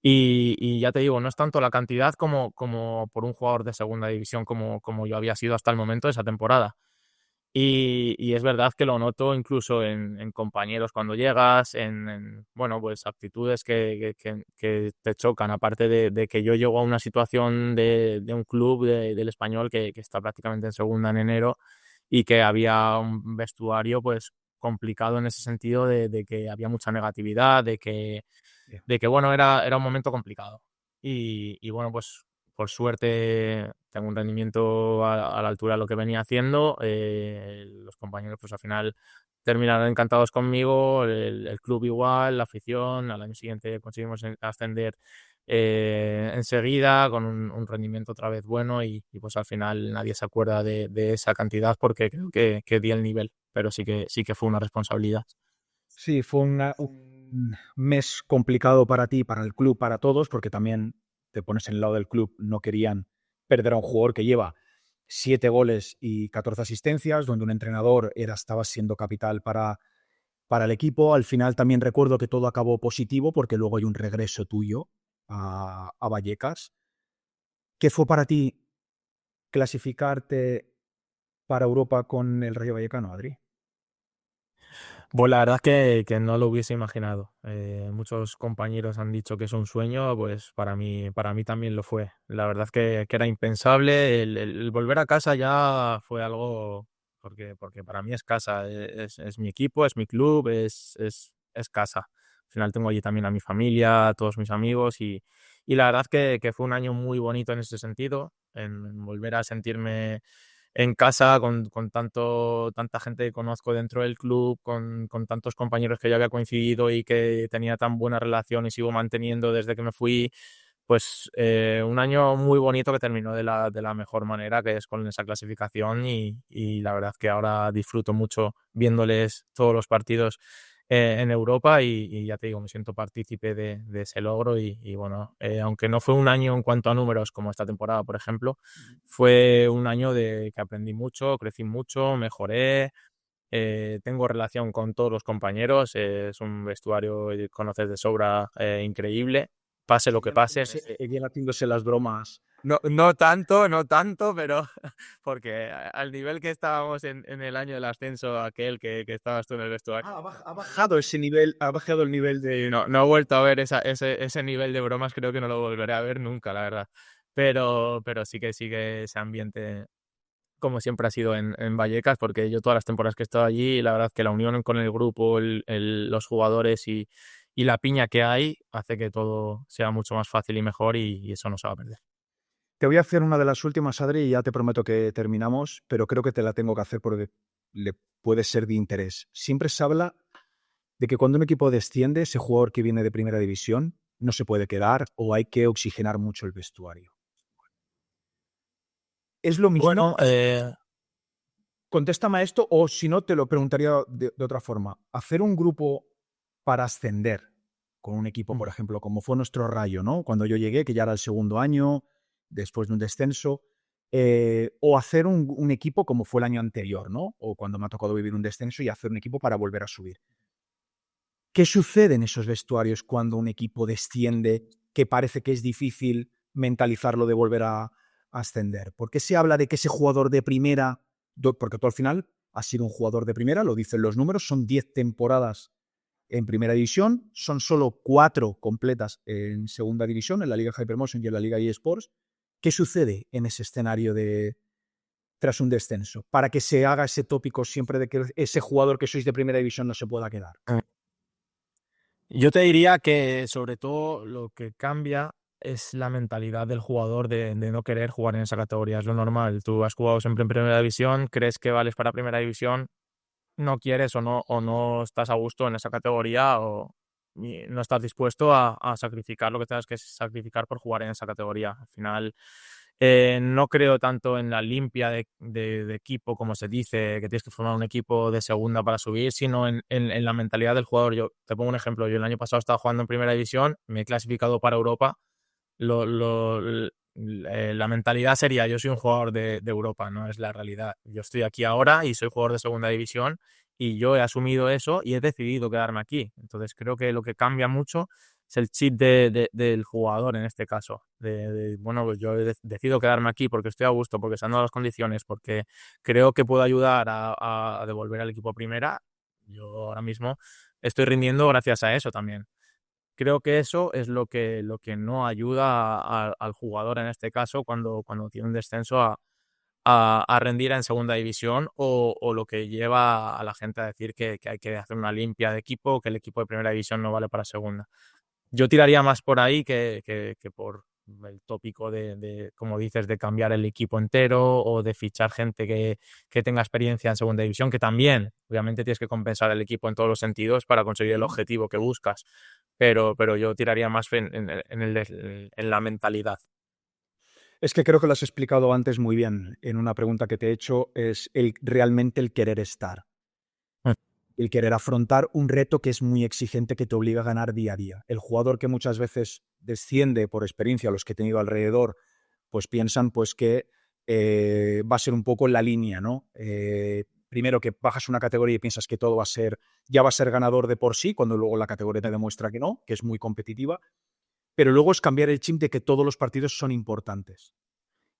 B: Y ya te digo, no es tanto la cantidad como por un jugador de segunda división como yo había sido hasta el momento de esa temporada. Y es verdad que lo noto incluso en compañeros cuando llegas, bueno, pues actitudes que te chocan, aparte de que yo llego a una situación de un club del Español que está prácticamente en segunda en enero y que había un vestuario pues complicado en ese sentido de que había mucha negatividad,
A: Yeah.
B: bueno, era un momento complicado. Y bueno, pues por suerte tengo un rendimiento a la altura de lo que venía haciendo. Los compañeros pues al final terminaron encantados conmigo, el club igual, la afición. Al año siguiente conseguimos ascender enseguida con un rendimiento otra vez bueno y pues al final nadie se acuerda de esa cantidad porque creo que di el nivel, pero sí que fue una responsabilidad.
A: Sí, fue un mes complicado para ti, para el club, para todos, porque también te pones en el lado del club, no querían perder a un jugador que lleva 7 goles y 14 asistencias, donde un entrenador estaba siendo capital para el equipo. Al final también recuerdo que todo acabó positivo, porque luego hay un regreso tuyo a Vallecas. ¿Qué fue para ti clasificarte para Europa con el Rayo Vallecano, Adri?
B: Pues la verdad que no lo hubiese imaginado. Muchos compañeros han dicho que es un sueño, pues para mí también lo fue. La verdad que era impensable. El volver a casa ya fue algo, porque para mí es casa, es mi equipo, es mi club, es casa. Al final tengo allí también a mi familia, a todos mis amigos y la verdad que fue un año muy bonito en ese sentido, en volver a sentirme en casa con tanta gente que conozco dentro del club, con tantos compañeros que ya había coincidido y que tenía tan buena relación y sigo manteniendo desde que me fui, pues un año muy bonito que terminó de la mejor manera, que es con esa clasificación y la verdad que ahora disfruto mucho viéndoles todos los partidos en Europa y ya te digo, me siento partícipe de ese logro y bueno, aunque no fue un año en cuanto a números como esta temporada, por ejemplo, fue un año de que aprendí mucho, crecí mucho, mejoré, tengo relación con todos los compañeros, es un vestuario, conoces de sobra, increíble, pase lo que
A: Seguían
B: pase.
A: haciéndose las bromas.
B: No, no tanto, no tanto, pero porque al nivel que estábamos en el año del ascenso, aquel que estabas tú en el vestuario,
A: Ha bajado ese nivel, ha bajado el nivel de.
B: no he vuelto a ver ese nivel de bromas, creo que no lo volveré a ver nunca, la verdad. Pero sí que ese ambiente, como siempre ha sido en Vallecas, porque yo todas las temporadas que he estado allí, la verdad que la unión con el grupo, los jugadores y la piña que hay hace que todo sea mucho más fácil y mejor y eso no se va a perder.
A: Te voy a hacer una de las últimas, Adri, y ya te prometo que terminamos, pero creo que te la tengo que hacer porque le puede ser de interés. Siempre se habla de que cuando un equipo desciende, ese jugador que viene de primera división no se puede quedar o hay que oxigenar mucho el vestuario. ¿Es lo mismo?
B: Bueno,
A: Contéstame a esto o si no te lo preguntaría de otra forma. Hacer un grupo para ascender con un equipo, por ejemplo, como fue nuestro Rayo, ¿no? Cuando yo llegué, que ya era el segundo año, después de un descenso, o hacer un equipo como fue el año anterior, ¿no? O cuando me ha tocado vivir un descenso y hacer un equipo para volver a subir. ¿Qué sucede en esos vestuarios cuando un equipo desciende, que parece que es difícil mentalizarlo de volver a ascender? ¿Por qué se habla de que ese jugador de primera, porque tú al final has sido un jugador de primera, lo dicen los números, son 10 temporadas en primera división, son solo 4 completas en segunda división, en la Liga Hypermotion y en la Liga eSports? ¿Qué sucede en ese escenario tras un descenso? Para que se haga ese tópico siempre de que ese jugador que sois de primera división no se pueda quedar.
B: yo te diría que sobre todo lo que cambia es la mentalidad del jugador de no querer jugar en esa categoría. Es lo normal. Tú has jugado siempre en primera división, crees que vales para primera división, no quieres o no estás a gusto en esa categoría y no estás dispuesto a sacrificar lo que tengas que sacrificar por jugar en esa categoría. Al final, No creo tanto en la limpia de equipo, como se dice, que tienes que formar un equipo de segunda para subir, sino en la mentalidad del jugador. Yo te pongo un ejemplo. Yo el año pasado estaba jugando en primera división, me he clasificado para Europa. La mentalidad sería: yo soy un jugador de Europa, no es la realidad. Yo estoy aquí ahora y soy jugador de segunda división, y yo he asumido eso y he decidido quedarme aquí. Entonces creo que lo que cambia mucho es el chip del jugador en este caso. Bueno, pues yo decido quedarme aquí porque estoy a gusto, porque se han dado las condiciones, porque creo que puedo ayudar a devolver al equipo a primera. Yo ahora mismo estoy rindiendo gracias a eso también. Creo que eso es lo que no ayuda al jugador en este caso cuando tiene un descenso a rendir en segunda división, o lo que lleva a la gente a decir que hay que hacer una limpia de equipo, que el equipo de primera división no vale para segunda. Yo tiraría más por ahí que por el tópico como dices, de cambiar el equipo entero o de fichar gente que tenga experiencia en segunda división, que también, obviamente, tienes que compensar el equipo en todos los sentidos para conseguir el objetivo que buscas. Pero yo tiraría más en la mentalidad.
A: Es que creo que lo has explicado antes muy bien en una pregunta que te he hecho, es realmente el querer estar, el querer afrontar un reto que es muy exigente, que te obliga a ganar día a día. El jugador que muchas veces desciende por experiencia, los que he tenido alrededor, pues piensan pues que va a ser un poco la línea, ¿no? Primero que bajas una categoría y piensas que todo ya va a ser ganador de por sí, cuando luego la categoría te demuestra que no, que es muy competitiva, pero luego es cambiar el chip de que todos los partidos son importantes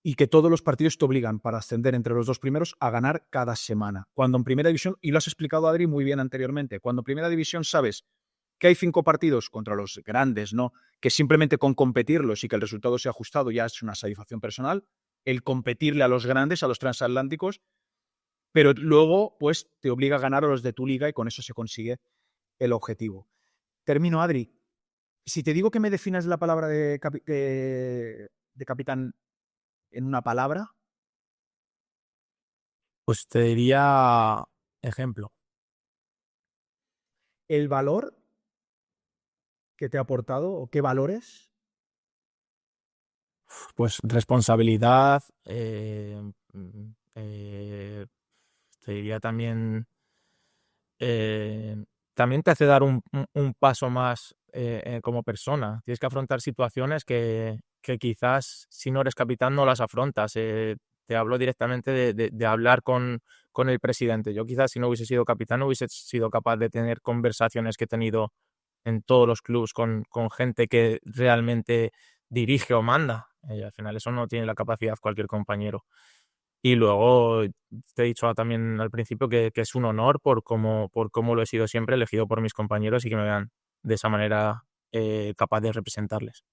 A: y que todos los partidos te obligan para ascender entre los dos primeros a ganar cada semana. Cuando en primera división, y lo has explicado Adri muy bien anteriormente, cuando en primera división sabes que hay 5 partidos contra los grandes, ¿no? Que simplemente con competirlos y que el resultado sea ajustado ya es una satisfacción personal, el competirle a los grandes, a los transatlánticos, pero luego pues te obliga a ganar a los de tu liga y con eso se consigue el objetivo. Termino, Adri. Si te digo que me definas la palabra de capitán en una palabra,
B: Pues te diría ejemplo.
A: el valor que te ha aportado o qué valores.
B: Pues responsabilidad, te diría también, también te hace dar un paso más como persona. Tienes que afrontar situaciones que quizás si no eres capitán no las afrontas. Te hablo directamente de hablar con el presidente. Yo quizás si no hubiese sido capitán no hubiese sido capaz de tener conversaciones que he tenido en todos los clubes con gente que realmente dirige o manda. Al final eso no tiene la capacidad cualquier compañero. Y luego te he dicho también al principio que es un honor por cómo lo he sido siempre, elegido por mis compañeros y que me vean de esa manera capaz de representarles.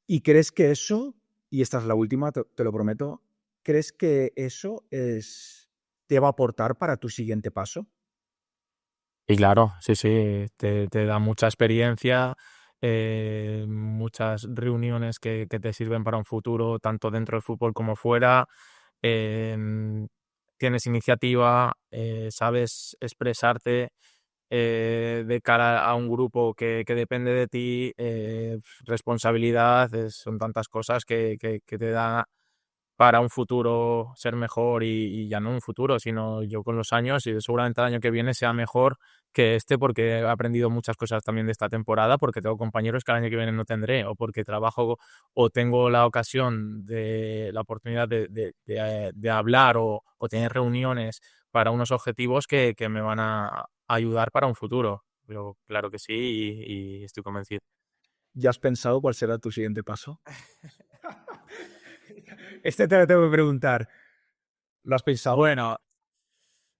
A: ¿Y crees que eso, y esta es la última, te lo prometo, crees que eso te va a aportar para tu siguiente paso?
B: Y claro, sí, sí, te da mucha experiencia, muchas reuniones que te sirven para un futuro, tanto dentro del fútbol como fuera. em, Tienes iniciativa, sabes expresarte de cara a un grupo que depende de ti, responsabilidad, son tantas cosas que te da para un futuro ser mejor, y ya no un futuro, sino yo con los años, y seguramente el año que viene sea mejor que este, porque he aprendido muchas cosas también de esta temporada, porque tengo compañeros que el año que viene no tendré, o porque trabajo o tengo la ocasión la oportunidad de hablar o tener reuniones para unos objetivos que me van a ayudar para un futuro. Pero claro que sí, y estoy convencido.
A: ¿Ya has pensado cuál será tu siguiente paso? Este te lo tengo que preguntar. ¿Lo has pensado?
B: Bueno,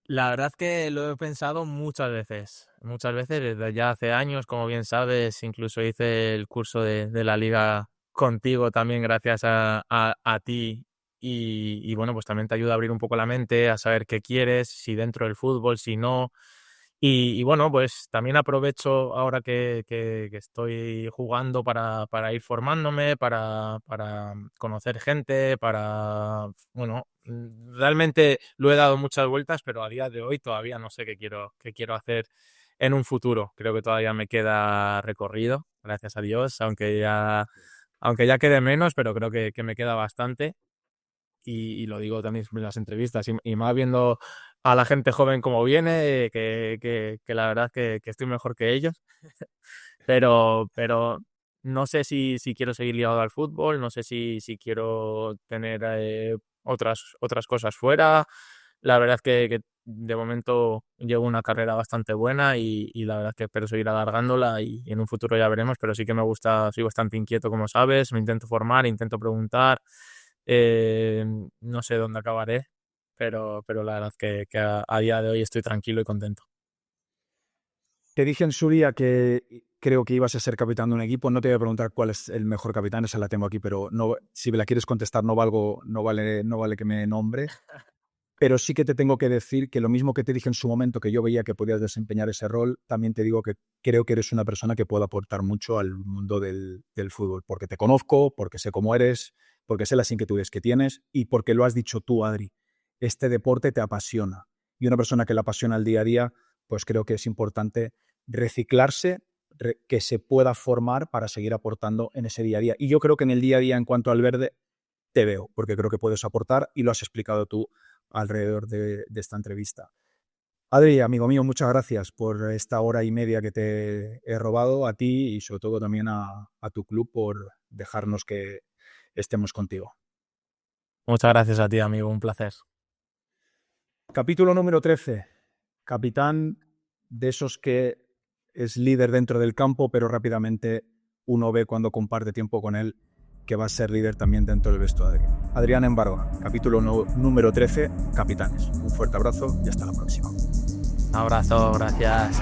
B: la verdad que lo he pensado muchas veces, desde ya hace años, como bien sabes. Incluso hice el curso de la liga contigo también gracias a ti, y bueno, pues también te ayuda a abrir un poco la mente, a saber qué quieres, si dentro del fútbol, si no. Y bueno, pues también aprovecho ahora que estoy jugando para ir formándome, para conocer gente, bueno, realmente lo he dado muchas vueltas, pero a día de hoy todavía no sé qué quiero hacer en un futuro. Creo que todavía me queda recorrido, gracias a Dios, aunque ya aunque ya quede menos, pero creo que me queda bastante. Y lo digo también en las entrevistas, y más viendo a la gente joven como viene, que la verdad que estoy mejor que ellos. Pero no sé si quiero seguir ligado al fútbol, no sé si quiero tener otras cosas fuera. La verdad es que de momento llevo una carrera bastante buena y la verdad es que espero seguir alargándola y en un futuro ya veremos, pero sí que me gusta, soy bastante inquieto, como sabes, me intento formar, intento preguntar, eh, no sé dónde acabaré, pero la verdad es que a día de hoy estoy tranquilo y contento.
A: Te dije en su día que creo que ibas a ser capitán de un equipo. No te voy a preguntar cuál es el mejor capitán, esa la tengo aquí, pero no, si me la quieres contestar no vale que me nombres. Pero sí que te tengo que decir que lo mismo que te dije en su momento, que yo veía que podías desempeñar ese rol, también te digo que creo que eres una persona que puede aportar mucho al mundo del fútbol, porque te conozco, porque sé cómo eres, porque sé las inquietudes que tienes y porque lo has dicho tú, Adri. Este deporte te apasiona. Y una persona que le apasiona el día a día, pues creo que es importante reciclarse, que se pueda formar para seguir aportando en ese día a día. Y yo creo que en el día a día, en cuanto al verde, te veo, porque creo que puedes aportar y lo has explicado tú alrededor de esta entrevista. Adri, amigo mío, muchas gracias por esta hora y media que te he robado, a ti y sobre todo también a tu club por dejarnos que estemos contigo.
B: Muchas gracias a ti, amigo, un placer.
A: Capítulo número 13. Capitán de esos que es líder dentro del campo, pero rápidamente uno ve cuando comparte tiempo con él que va a ser líder también dentro del vestuario. Adrián Embarga, capítulo número 13, Capitanes. Un fuerte abrazo y hasta la próxima.
B: Un abrazo, gracias.